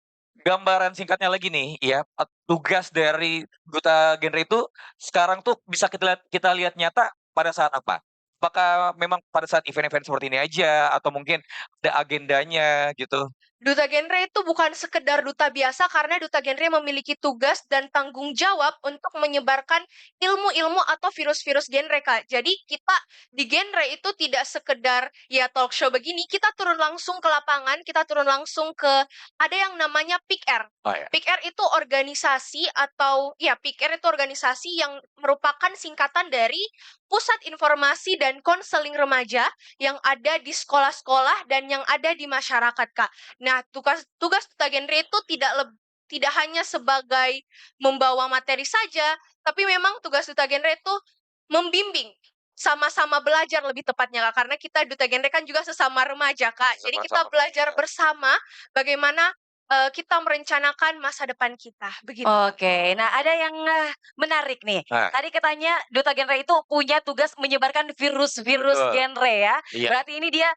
[SPEAKER 4] gambaran singkatnya lagi nih ya, tugas dari Duta Genre itu sekarang tuh bisa kita lihat nyata pada saat apa? Apakah memang pada saat event-event seperti ini aja atau mungkin ada agendanya gitu?
[SPEAKER 3] Duta Genre itu bukan sekedar duta biasa, karena Duta Genre memiliki tugas dan tanggung jawab untuk menyebarkan ilmu-ilmu atau virus-virus genre, Kak. Jadi kita di genre itu tidak sekedar ya talk show begini, kita turun langsung ke lapangan, kita turun langsung ke, ada yang namanya PIKR.
[SPEAKER 4] Oh ya.
[SPEAKER 3] PIKR itu organisasi atau ya PIKR itu organisasi yang merupakan singkatan dari
[SPEAKER 7] pusat informasi dan konseling remaja yang ada di sekolah-sekolah dan yang ada di masyarakat, Kak. Nah, tugas Duta Genre itu tidak hanya sebagai membawa materi saja, tapi memang tugas Duta Genre itu membimbing, sama-sama belajar lebih tepatnya, Kak. Karena kita Duta Genre kan juga sesama remaja, Kak. Jadi kita
[SPEAKER 4] Sama-sama.
[SPEAKER 7] belajar bersama bagaimana kita merencanakan masa depan kita, begitu.
[SPEAKER 5] Oke, nah ada yang menarik nih.
[SPEAKER 4] Nah.
[SPEAKER 5] Tadi katanya Duta Genre itu punya tugas menyebarkan virus-virus
[SPEAKER 4] Betul.
[SPEAKER 5] genre ya.
[SPEAKER 4] Iya.
[SPEAKER 5] Berarti ini dia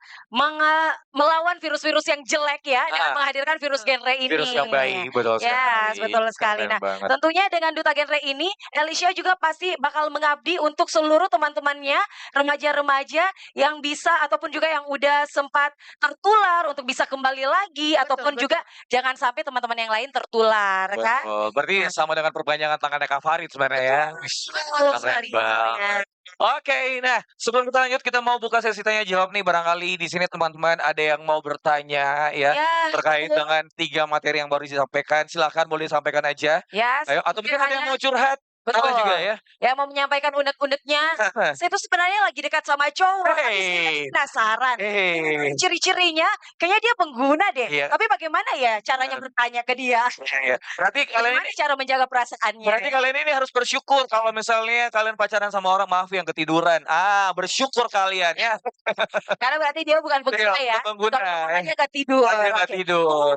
[SPEAKER 5] melawan virus-virus yang jelek ya dengan menghadirkan virus genre ini.
[SPEAKER 4] Virus yang baik, betul sekali.
[SPEAKER 5] Yes, betul sekali.
[SPEAKER 4] Keren
[SPEAKER 5] Nah,
[SPEAKER 4] banget.
[SPEAKER 5] tentunya dengan Duta Genre ini, Alicia juga pasti bakal mengabdi untuk seluruh teman-temannya, remaja-remaja yang bisa ataupun juga yang udah sempat tertular untuk bisa kembali lagi ataupun
[SPEAKER 7] betul.
[SPEAKER 5] juga jangan sampai teman-teman yang lain tertular kan.
[SPEAKER 4] Betul. Berarti
[SPEAKER 5] Nah.
[SPEAKER 4] sama dengan perpanjangan tangannya Kak Farid sebenarnya ya.
[SPEAKER 5] Betul
[SPEAKER 4] Keren
[SPEAKER 5] sekali.
[SPEAKER 4] banget. Oke, nah sebelum kita lanjut kita mau buka sesi tanya jawab nih, barangkali di sini teman-teman ada yang mau bertanya ya
[SPEAKER 5] Ya,
[SPEAKER 4] terkait
[SPEAKER 5] betul.
[SPEAKER 4] dengan 3 materi yang baru disampaikan. Silakan boleh sampaikan aja.
[SPEAKER 5] Yes,
[SPEAKER 4] Ayo, atau mungkin ada yang mau curhat.
[SPEAKER 5] betul.
[SPEAKER 4] Boleh juga ya.
[SPEAKER 5] Ya mau menyampaikan unek-uneknya. Saya tuh sebenarnya lagi dekat sama cowok, tapi saya
[SPEAKER 4] Hey.
[SPEAKER 5] penasaran.
[SPEAKER 4] Hey.
[SPEAKER 5] Ciri-cirinya kayaknya dia pengguna deh.
[SPEAKER 4] Iya.
[SPEAKER 5] Tapi bagaimana ya caranya bertanya ke dia?
[SPEAKER 4] Iya. Berarti kalian
[SPEAKER 5] Bagaimana cara menjaga perasaannya?
[SPEAKER 4] Berarti kalian ini harus bersyukur kalau misalnya kalian pacaran sama orang, maaf yang ketiduran. Bersyukur kalian ya.
[SPEAKER 5] Karena berarti dia bukan pengguna ya.
[SPEAKER 4] Bukan pengguna.
[SPEAKER 5] Kalau dia nggak tidur.
[SPEAKER 4] Dia nggak
[SPEAKER 5] Oke.
[SPEAKER 4] tidur.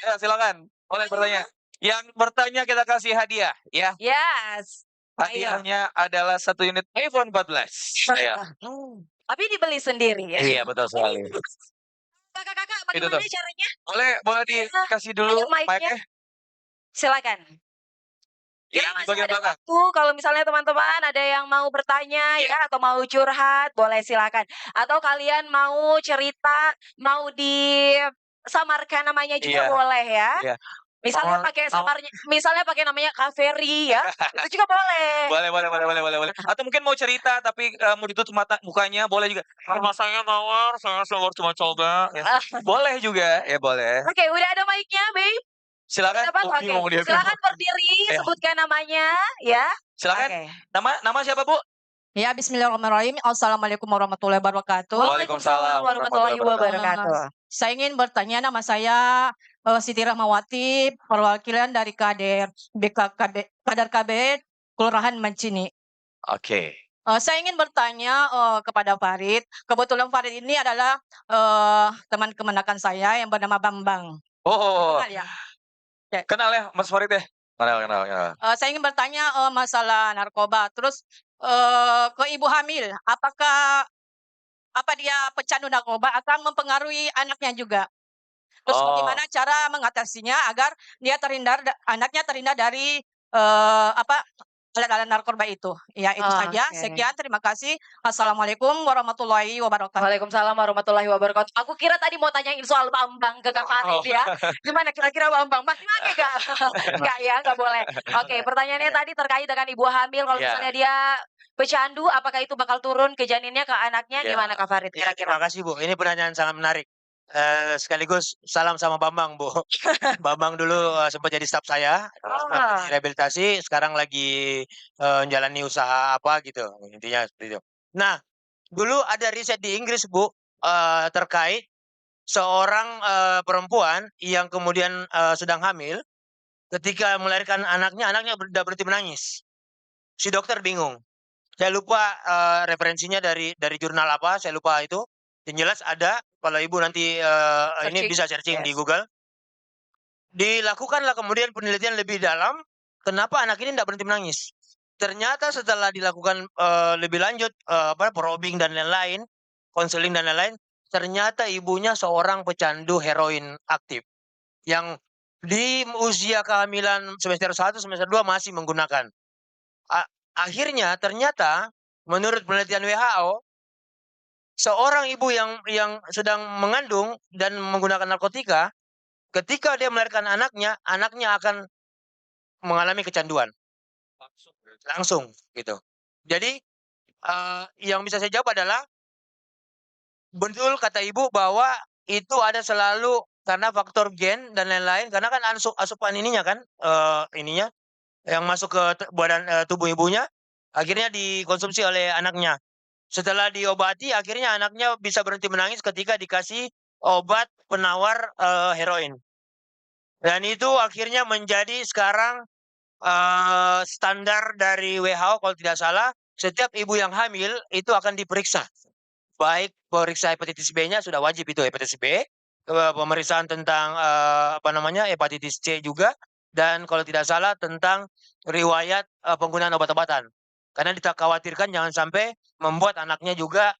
[SPEAKER 4] Ya, silakan. Boleh bertanya. Yang bertanya kita kasih hadiah ya.
[SPEAKER 5] Yes. Ayo.
[SPEAKER 4] Hadiahnya adalah 1 unit iPhone 14. Ya.
[SPEAKER 5] Tapi dibeli sendiri ya.
[SPEAKER 4] Iya, betul sekali.
[SPEAKER 5] Kakak-kakak,
[SPEAKER 4] Itu
[SPEAKER 5] bagaimana
[SPEAKER 4] tuh.
[SPEAKER 5] caranya?
[SPEAKER 4] Boleh dikasih dulu
[SPEAKER 5] Ada mic-nya.
[SPEAKER 4] mic-nya.
[SPEAKER 5] Silakan.
[SPEAKER 4] Iya,
[SPEAKER 5] Kita
[SPEAKER 4] di
[SPEAKER 5] masih
[SPEAKER 4] bagian
[SPEAKER 5] ada
[SPEAKER 4] belakang.
[SPEAKER 5] waktu kalau misalnya teman-teman ada yang mau bertanya
[SPEAKER 4] Iya.
[SPEAKER 5] ya atau mau curhat, boleh silakan. Atau kalian mau cerita, mau disamarkan namanya juga
[SPEAKER 4] Iya.
[SPEAKER 5] boleh ya.
[SPEAKER 4] Iya.
[SPEAKER 5] Misalnya pakai misalnya pakai namanya Kak Ferry ya, itu juga boleh.
[SPEAKER 4] Boleh. Atau mungkin mau cerita tapi mau ditutup mukanya boleh juga. Nama saya Mawar, saya cuma coba. Ya. Boleh juga, ya boleh.
[SPEAKER 5] Oke, udah ada mic-nya, Babe?
[SPEAKER 4] Silakan.
[SPEAKER 5] Dapat? Oke.
[SPEAKER 4] Bingung dia.
[SPEAKER 5] Silakan berdiri,
[SPEAKER 4] Ya.
[SPEAKER 5] sebutkan namanya ya.
[SPEAKER 4] Silakan.
[SPEAKER 5] Oke.
[SPEAKER 4] Nama siapa, Bu?
[SPEAKER 8] Ya, bismillahirrahmanirrahim. Assalamualaikum warahmatullahi wabarakatuh.
[SPEAKER 4] Waalaikumsalam
[SPEAKER 5] warahmatullahi wabarakatuh.
[SPEAKER 8] Saya ingin bertanya, nama saya Siti Rahmawati, perwakilan dari Kadar KB Kelurahan Mancini.
[SPEAKER 4] Oke.
[SPEAKER 8] Saya ingin bertanya kepada Farid. Kebetulan Farid ini adalah teman kemenakan saya yang bernama Bambang.
[SPEAKER 4] Oh,
[SPEAKER 8] Kenal ya?
[SPEAKER 4] kenal ya Mas Farid ya? Kenal.
[SPEAKER 8] Saya ingin bertanya masalah narkoba. Terus ke ibu hamil, apa dia pecandu narkoba akan mempengaruhi anaknya juga? Terus
[SPEAKER 4] Oh.
[SPEAKER 8] bagaimana cara mengatasinya agar dia anaknya terhindar dari alat-alat narkoba itu? Ya, itu saja.
[SPEAKER 5] Oke.
[SPEAKER 8] Sekian, terima kasih. Assalamualaikum warahmatullahi wabarakatuh.
[SPEAKER 5] Waalaikumsalam warahmatullahi wabarakatuh. Aku kira tadi mau tanyain soal Bambang ke Kak Farid ya. Gimana kira-kira Bambang? Masih pakai gak? Enggak ya, nggak boleh. Oke, pertanyaannya tadi terkait dengan ibu hamil. Kalau
[SPEAKER 4] Ya.
[SPEAKER 5] misalnya dia pecandu, apakah itu bakal turun ke janinnya, ke anaknya?
[SPEAKER 4] Ya.
[SPEAKER 5] Gimana Kak Farid
[SPEAKER 6] Ya,
[SPEAKER 5] kira-kira?
[SPEAKER 6] terima kasih Bu. Ini pertanyaan sangat menarik. Sekaligus salam sama Bambang Bu. Bambang dulu sempat jadi staf saya,
[SPEAKER 5] Oh.
[SPEAKER 6] rehabilitasi. Sekarang lagi menjalani usaha apa gitu. Intinya seperti itu. Nah, dulu ada riset di Inggris Bu terkait seorang perempuan yang kemudian sedang hamil. Ketika melahirkan anaknya udah berhenti menangis. Si dokter bingung. Saya lupa referensinya dari jurnal apa, saya lupa itu. Yang jelas ada, kalau Ibu nanti ini
[SPEAKER 5] Searching.
[SPEAKER 6] bisa searching di
[SPEAKER 5] Yes.
[SPEAKER 6] Google. Dilakukanlah kemudian penelitian lebih dalam, kenapa anak ini tidak berhenti menangis. Ternyata setelah dilakukan lebih lanjut, probing dan lain-lain, konseling dan lain-lain, ternyata ibunya seorang pecandu heroin aktif. Yang di usia kehamilan semester 1, semester 2 masih menggunakan. Akhirnya ternyata menurut penelitian WHO, seorang ibu yang sedang mengandung dan menggunakan narkotika, ketika dia melahirkan anaknya akan mengalami kecanduan. Langsung gitu. Jadi yang bisa saya jawab adalah betul kata Ibu bahwa itu ada selalu karena faktor gen dan lain-lain, karena kan asupan ininya kan ininya yang masuk ke badan tubuh ibunya akhirnya dikonsumsi oleh anaknya. Setelah diobati, akhirnya anaknya bisa berhenti menangis ketika dikasih obat penawar heroin. Dan itu akhirnya menjadi sekarang standar dari WHO kalau tidak salah, setiap ibu yang hamil itu akan diperiksa. Baik periksa hepatitis B-nya sudah wajib itu hepatitis B, pemeriksaan tentang hepatitis C juga, dan kalau tidak salah tentang riwayat penggunaan obat-obatan. Karena dikhawatirkan jangan sampai membuat anaknya juga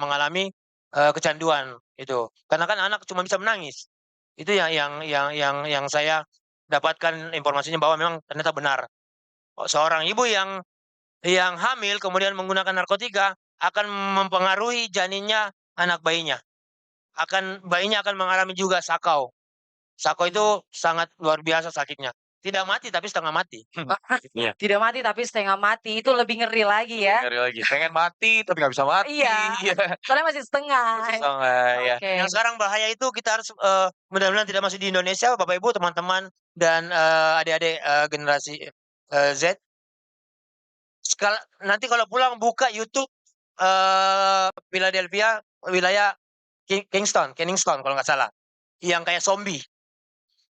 [SPEAKER 6] mengalami kecanduan itu. Karena kan anak cuma bisa menangis. Itu yang saya dapatkan informasinya bahwa memang ternyata benar. Seorang ibu yang hamil kemudian menggunakan narkotika akan mempengaruhi janinnya anak bayinya. Bayinya akan mengalami juga sakau. Sakau itu sangat luar biasa sakitnya. Tidak mati tapi setengah mati.
[SPEAKER 4] Iya.
[SPEAKER 5] Tidak mati tapi setengah mati, itu lebih ngeri lagi ya.
[SPEAKER 4] Ngeri lagi. Pengen mati tapi nggak bisa mati.
[SPEAKER 5] Iya. Soalnya masih setengah.
[SPEAKER 4] Setengah, ya.
[SPEAKER 5] Oke.
[SPEAKER 6] Yang sekarang bahaya itu kita harus mudah-mudahan tidak masih di Indonesia, Bapak Ibu, teman-teman dan adik-adik generasi Z. Nanti kalau pulang buka YouTube Philadelphia, wilayah Kingston kalau nggak salah, yang kayak zombie.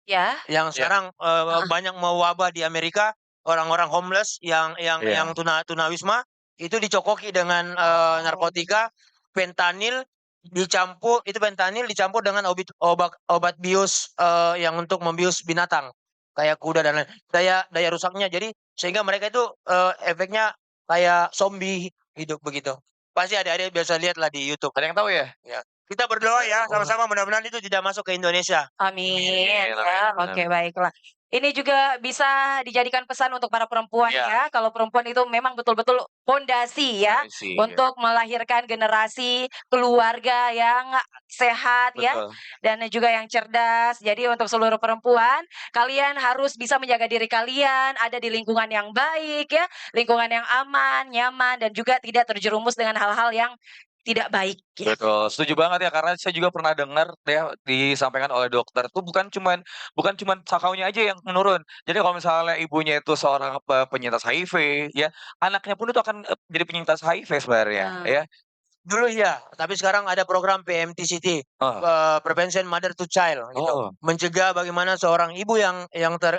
[SPEAKER 5] Ya.
[SPEAKER 6] Yang sekarang banyak mewabah di Amerika, orang-orang homeless yang tunawisma itu dicokoki dengan narkotika, fentanyl dicampur dengan obat bius yang untuk membius binatang kayak kuda dan lain. Daya rusaknya jadi sehingga mereka itu efeknya kayak zombie hidup begitu. Pasti adik-adik biasa lihatlah di YouTube.
[SPEAKER 4] Ada yang tahu ya?
[SPEAKER 6] Ya. Kita berdoa ya sama-sama mudah-mudahan itu tidak masuk ke Indonesia.
[SPEAKER 5] Amin
[SPEAKER 4] Amin,
[SPEAKER 5] ya.
[SPEAKER 4] amin.
[SPEAKER 5] Oke, baiklah. Ini juga bisa dijadikan pesan untuk para perempuan
[SPEAKER 4] Iya.
[SPEAKER 5] ya. Kalau perempuan itu memang betul-betul fondasi ya
[SPEAKER 4] Fondasi,
[SPEAKER 5] untuk melahirkan generasi keluarga yang sehat ya
[SPEAKER 4] Betul.
[SPEAKER 5] dan juga yang cerdas. Jadi untuk seluruh perempuan, kalian harus bisa menjaga diri kalian, ada di lingkungan yang baik ya, lingkungan yang aman, nyaman dan juga tidak terjerumus dengan hal-hal yang tidak baik ya.
[SPEAKER 4] Betul, setuju banget ya karena saya juga pernah dengar ya disampaikan oleh dokter tuh bukan cuman sakaunya aja yang menurun. Jadi kalau misalnya ibunya itu seorang penyintas HIV ya, anaknya pun itu akan jadi penyintas HIV sebenarnya
[SPEAKER 5] Nah.
[SPEAKER 4] ya.
[SPEAKER 6] Dulu iya, tapi sekarang ada program PMTCT,
[SPEAKER 4] Oh.
[SPEAKER 6] Prevention Mother to Child gitu.
[SPEAKER 4] Oh.
[SPEAKER 6] Mencegah bagaimana seorang ibu yang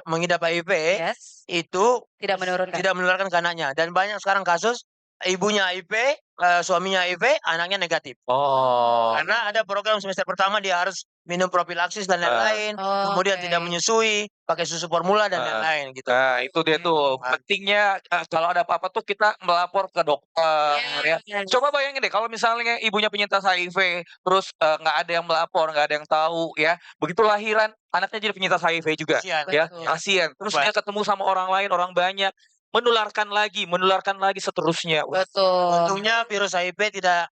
[SPEAKER 6] mengidap HIV
[SPEAKER 5] Yes.
[SPEAKER 6] itu
[SPEAKER 5] Tidak menurunkan.
[SPEAKER 6] tidak menularkan ke anaknya dan banyak sekarang kasus ibunya HIV, suaminya HIV, anaknya negatif.
[SPEAKER 4] Oh.
[SPEAKER 6] Karena ada program semester pertama dia harus minum propilaksis dan lain-lain, kemudian tidak
[SPEAKER 5] Oke.
[SPEAKER 6] menyusui, pakai susu formula dan lain-lain gitu.
[SPEAKER 4] Nah, itu dia tuh pentingnya kalau ada apa-apa tuh kita melapor ke dokter ya.
[SPEAKER 5] Yes.
[SPEAKER 4] Coba bayangin deh kalau misalnya ibunya penyintas HIV terus nggak ada yang melapor, nggak ada yang tahu ya. Begitu lahiran anaknya jadi penyintas HIV juga
[SPEAKER 6] Kasihan.
[SPEAKER 4] ya.
[SPEAKER 5] Betul.
[SPEAKER 4] Kasihan. Terus
[SPEAKER 6] Baik.
[SPEAKER 4] dia ketemu sama orang lain, orang banyak, menularkan lagi seterusnya. Wah,
[SPEAKER 5] Betul.
[SPEAKER 6] Untungnya virus HIV tidak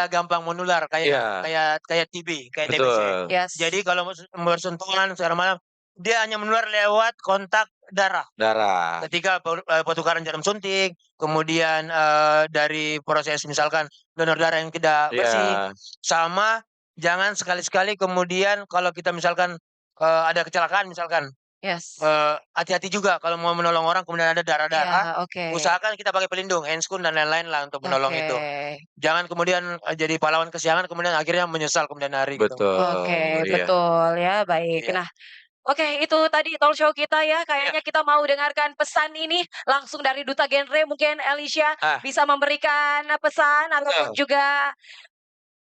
[SPEAKER 6] gampang menular
[SPEAKER 4] Iya.
[SPEAKER 6] kayak TB, kayak TBC.
[SPEAKER 4] Betul.
[SPEAKER 5] Yes.
[SPEAKER 6] Jadi kalau bersentuhan secara malam dia hanya menular lewat kontak darah.
[SPEAKER 4] Darah.
[SPEAKER 6] Ketika pertukaran jarum suntik, kemudian dari proses misalkan donor darah yang tidak bersih,
[SPEAKER 4] Iya.
[SPEAKER 6] sama jangan sekali-sekali kemudian kalau kita misalkan ada kecelakaan misalkan,
[SPEAKER 5] Yes.
[SPEAKER 6] hati-hati juga kalau mau menolong orang kemudian ada darah-darah,
[SPEAKER 5] Ya, oke.
[SPEAKER 6] usahakan kita pakai pelindung, handscoon dan lain-lain lah untuk menolong itu.
[SPEAKER 5] Oke.
[SPEAKER 6] Jangan kemudian jadi pahlawan kesiangan kemudian akhirnya menyesal kemudian hari gitu.
[SPEAKER 4] Betul.
[SPEAKER 5] Oke,
[SPEAKER 4] Iya.
[SPEAKER 5] betul ya, baik.
[SPEAKER 6] Iya.
[SPEAKER 5] Nah, oke, itu tadi talk show kita ya. Kayaknya kita mau dengarkan pesan ini langsung dari Duta Genre. Mungkin Alicia bisa memberikan pesan ataupun juga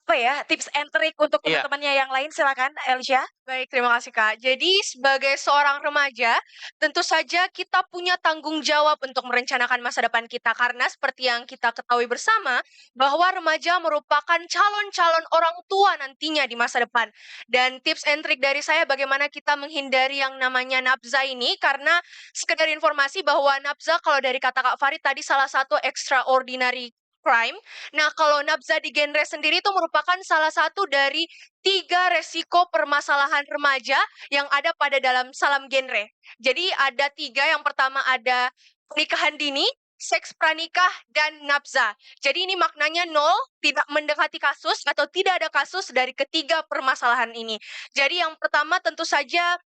[SPEAKER 5] apa ya, tips and trick untuk
[SPEAKER 6] Iya.
[SPEAKER 5] teman-temannya yang lain. Silakan, Alicia.
[SPEAKER 7] Baik, terima kasih Kak. Jadi sebagai seorang remaja, tentu saja kita punya tanggung jawab untuk merencanakan masa depan kita karena seperti yang kita ketahui bersama bahwa remaja merupakan calon-calon orang tua nantinya di masa depan. Dan tips and trick dari saya bagaimana kita menghindari yang namanya nafza ini karena sekedar informasi bahwa nafza kalau dari kata Kak Farid tadi salah satu extraordinary crime. Nah, kalau nafza di genre sendiri itu merupakan salah satu dari 3 resiko permasalahan remaja yang ada pada dalam salam genre. Jadi ada 3, yang pertama ada pernikahan dini, seks pranikah, dan nafza. Jadi ini maknanya 0, tidak mendekati kasus atau tidak ada kasus dari ketiga permasalahan ini. Jadi yang pertama tentu saja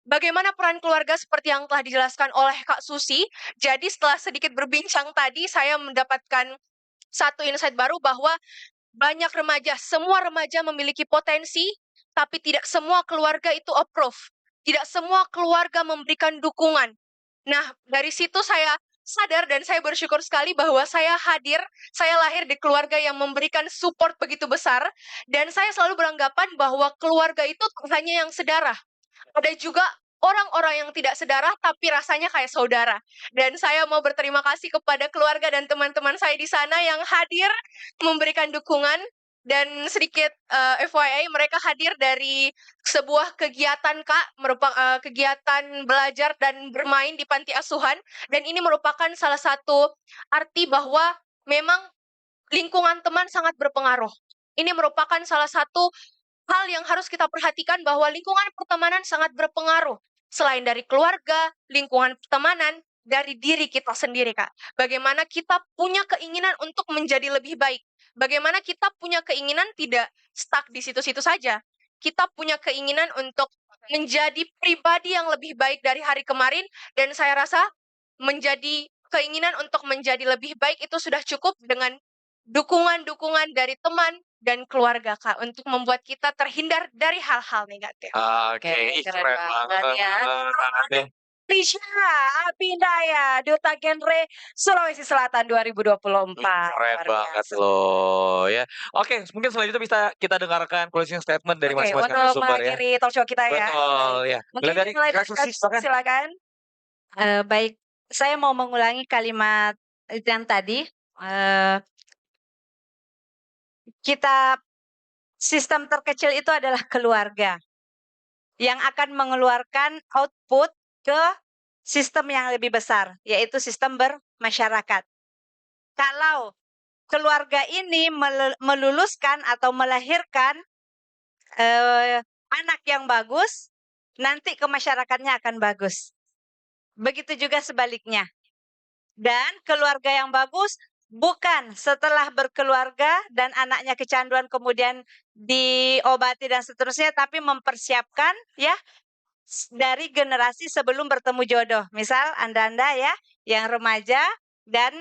[SPEAKER 7] bagaimana peran keluarga seperti yang telah dijelaskan oleh Kak Susi. Jadi setelah sedikit berbincang tadi, saya mendapatkan satu insight baru bahwa banyak remaja, semua remaja memiliki potensi, tapi tidak semua keluarga itu approve. Tidak semua keluarga memberikan dukungan. Nah, dari situ saya sadar dan saya bersyukur sekali bahwa saya lahir di keluarga yang memberikan support begitu besar, dan saya selalu beranggapan bahwa keluarga itu hanya yang sedarah. Ada juga orang-orang yang tidak sedarah tapi rasanya kayak saudara. Dan saya mau berterima kasih kepada keluarga dan teman-teman saya di sana yang hadir memberikan dukungan. Dan sedikit FYI, mereka hadir dari sebuah kegiatan kegiatan belajar dan bermain di panti asuhan, dan ini merupakan salah satu arti bahwa memang lingkungan teman sangat berpengaruh. Ini merupakan salah satu hal yang harus kita perhatikan bahwa lingkungan pertemanan sangat berpengaruh. Selain dari keluarga, lingkungan pertemanan, dari diri kita sendiri, Kak. Bagaimana kita punya keinginan untuk menjadi lebih baik. Bagaimana kita punya keinginan tidak stuck di situ-situ saja. Kita punya keinginan untuk menjadi pribadi yang lebih baik dari hari kemarin, dan saya rasa keinginan untuk menjadi lebih baik itu sudah cukup dengan dukungan-dukungan dari teman dan keluarga, Kak, untuk membuat kita terhindar dari hal-hal negatif.
[SPEAKER 4] Oke, ih,
[SPEAKER 5] keren
[SPEAKER 4] keren
[SPEAKER 5] banget
[SPEAKER 4] banget
[SPEAKER 5] ya.
[SPEAKER 4] deh.
[SPEAKER 5] Alicia Abindaya, Duta Genre Sulawesi Selatan 2024.
[SPEAKER 4] Keren
[SPEAKER 5] Luar
[SPEAKER 4] banget
[SPEAKER 5] biasa.
[SPEAKER 4] loh ya. Oke, mungkin selanjutnya bisa kita dengarkan closing statement dari
[SPEAKER 5] Oke,
[SPEAKER 4] masing-masing
[SPEAKER 5] untuk
[SPEAKER 4] narasumber ya.
[SPEAKER 5] mengakhiri talk show kita ya.
[SPEAKER 4] Betul ya.
[SPEAKER 5] Mungkin
[SPEAKER 4] Mulai dari
[SPEAKER 5] dimulai
[SPEAKER 4] Kak
[SPEAKER 5] dari
[SPEAKER 4] Susi, silakan.
[SPEAKER 5] silakan.
[SPEAKER 1] Baik, saya mau mengulangi kalimat yang tadi. Sistem terkecil itu adalah keluarga yang akan mengeluarkan output ke sistem yang lebih besar, yaitu sistem bermasyarakat. Kalau keluarga ini meluluskan atau melahirkan anak yang bagus, nanti ke masyarakatnya akan bagus. Begitu juga sebaliknya. Dan keluarga yang bagus bukan setelah berkeluarga dan anaknya kecanduan kemudian diobati dan seterusnya, tapi mempersiapkan ya dari generasi sebelum bertemu jodoh. Misal Anda ya yang remaja dan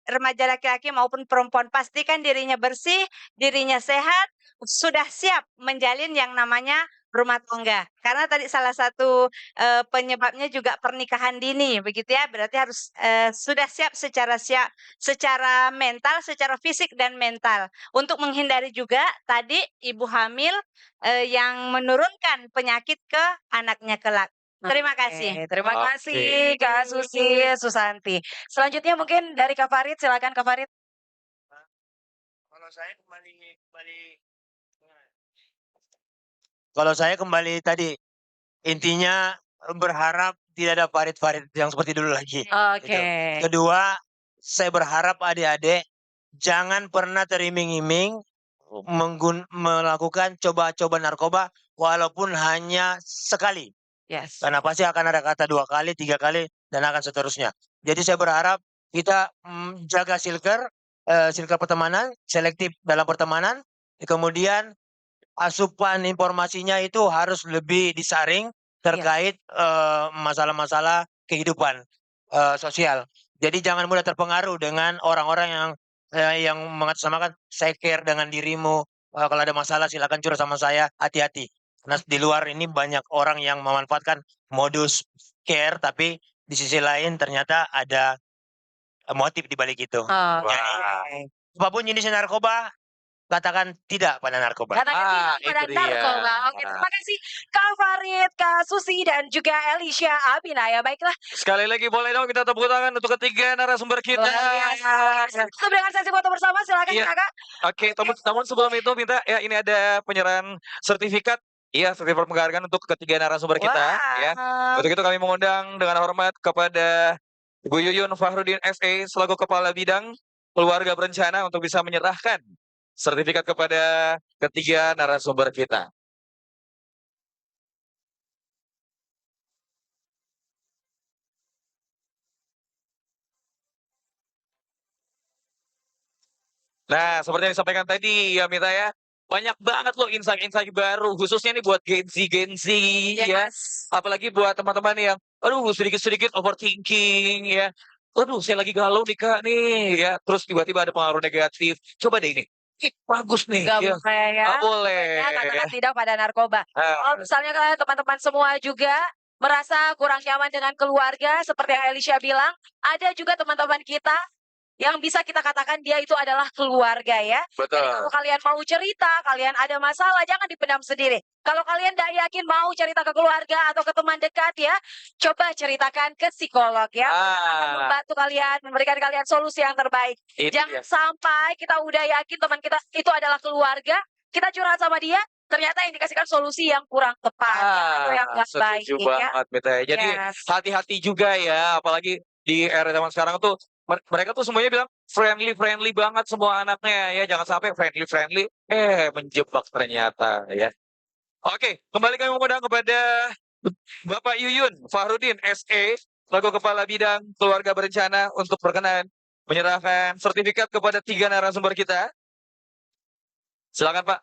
[SPEAKER 1] remaja laki-laki maupun perempuan, pastikan dirinya bersih, dirinya sehat, sudah siap menjalin yang namanya rumah tangga. Karena tadi salah satu penyebabnya juga pernikahan dini, begitu ya. Berarti harus sudah siap secara mental, secara fisik dan mental. Untuk menghindari juga tadi ibu hamil yang menurunkan penyakit ke anaknya kelak. Terima kasih.
[SPEAKER 5] Terima
[SPEAKER 4] Oke.
[SPEAKER 5] kasih Kak Susi Susanti. Selanjutnya mungkin dari Kak Farid, silakan Kak Farid.
[SPEAKER 6] Kalau saya kembali tadi, intinya berharap tidak ada Farid-Farid yang seperti dulu lagi.
[SPEAKER 5] Oke.
[SPEAKER 6] Kedua, saya berharap adik-adik jangan pernah teriming-iming melakukan coba-coba narkoba walaupun hanya sekali.
[SPEAKER 5] Yes.
[SPEAKER 6] Karena pasti akan ada kata 2 kali, 3 kali, dan akan seterusnya. Jadi saya berharap kita jaga circle pertemanan, selektif dalam pertemanan, kemudian asupan informasinya itu harus lebih disaring terkait masalah-masalah kehidupan sosial. Jadi jangan mudah terpengaruh dengan orang-orang yang mengatasnamakan saya care dengan dirimu. Kalau ada masalah silakan curhat sama saya, hati-hati. Karena di luar ini banyak orang yang memanfaatkan modus care, tapi di sisi lain ternyata ada motif di balik itu.
[SPEAKER 5] Oke.
[SPEAKER 6] Apapun jenis narkoba, katakan tidak pada narkoba.
[SPEAKER 5] Katakan
[SPEAKER 4] itu
[SPEAKER 5] tidak pada
[SPEAKER 4] dia.
[SPEAKER 5] narkoba. Oke, terima kasih Kak Farid, Kak Susi, dan juga Alicia Abinaya. Baiklah,
[SPEAKER 4] Sekali lagi boleh dong kita tepuk tangan untuk ketiga narasumber kita.
[SPEAKER 5] luar biasa. Kita berikan sesi foto bersama, silakan
[SPEAKER 4] Iya.
[SPEAKER 5] Kakak.
[SPEAKER 4] Oke, namun sebelum itu minta ya ini ada penyerahan sertifikat. Iya, sertifikat penghargaan untuk ketiga narasumber kita ya.
[SPEAKER 5] Wah.
[SPEAKER 4] Untuk itu kami mengundang dengan hormat kepada Ibu Yuyun Fahrudin SE selaku Kepala Bidang Keluarga Berencana untuk bisa menyerahkan sertifikat kepada ketiga narasumber kita. Nah, seperti yang disampaikan tadi ya Mita ya, banyak banget loh insight-insight baru, khususnya nih buat Gen Z ya.
[SPEAKER 5] Yes.
[SPEAKER 4] Apalagi buat teman-teman yang, aduh sedikit-sedikit overthinking ya. Aduh saya lagi galau nih Kak nih ya. Terus tiba-tiba ada pengaruh negatif. Coba deh ini. Bagus nih
[SPEAKER 5] Gak
[SPEAKER 4] ya.
[SPEAKER 5] boleh ya.
[SPEAKER 4] Boleh.
[SPEAKER 5] Ya, katakan tidak pada narkoba.
[SPEAKER 4] Nah,
[SPEAKER 5] Kalau misalnya kalian teman-teman semua juga merasa kurang nyaman dengan keluarga, seperti yang Elisha bilang, ada juga teman-teman kita yang bisa kita katakan dia itu adalah keluarga ya. Jadi
[SPEAKER 4] betul.
[SPEAKER 5] kalau kalian mau cerita, kalian ada masalah, jangan dipendam sendiri. Kalau kalian tidak yakin mau cerita ke keluarga atau ke teman dekat ya, coba ceritakan ke psikolog ya. Akan membantu kalian, memberikan kalian solusi yang terbaik.
[SPEAKER 4] Itu
[SPEAKER 5] Jangan
[SPEAKER 4] dia.
[SPEAKER 5] sampai kita udah yakin teman kita itu adalah keluarga, kita curhat sama dia, ternyata yang dikasihkan solusi yang kurang tepat atau yang nggak baik
[SPEAKER 4] Setuju
[SPEAKER 5] ya.
[SPEAKER 4] banget Mita ya. Jadi
[SPEAKER 5] Yes.
[SPEAKER 4] hati-hati juga ya, apalagi di era zaman sekarang tuh mereka tuh semuanya bilang friendly banget semua anaknya ya. Jangan sampai friendly menjebak ternyata ya. Oke, kembali kami mengundang kepada Bapak Yuyun Fahrudin SE selaku Kepala Bidang Keluarga Berencana untuk berkenan menyerahkan sertifikat kepada 3 narasumber kita. Silakan Pak.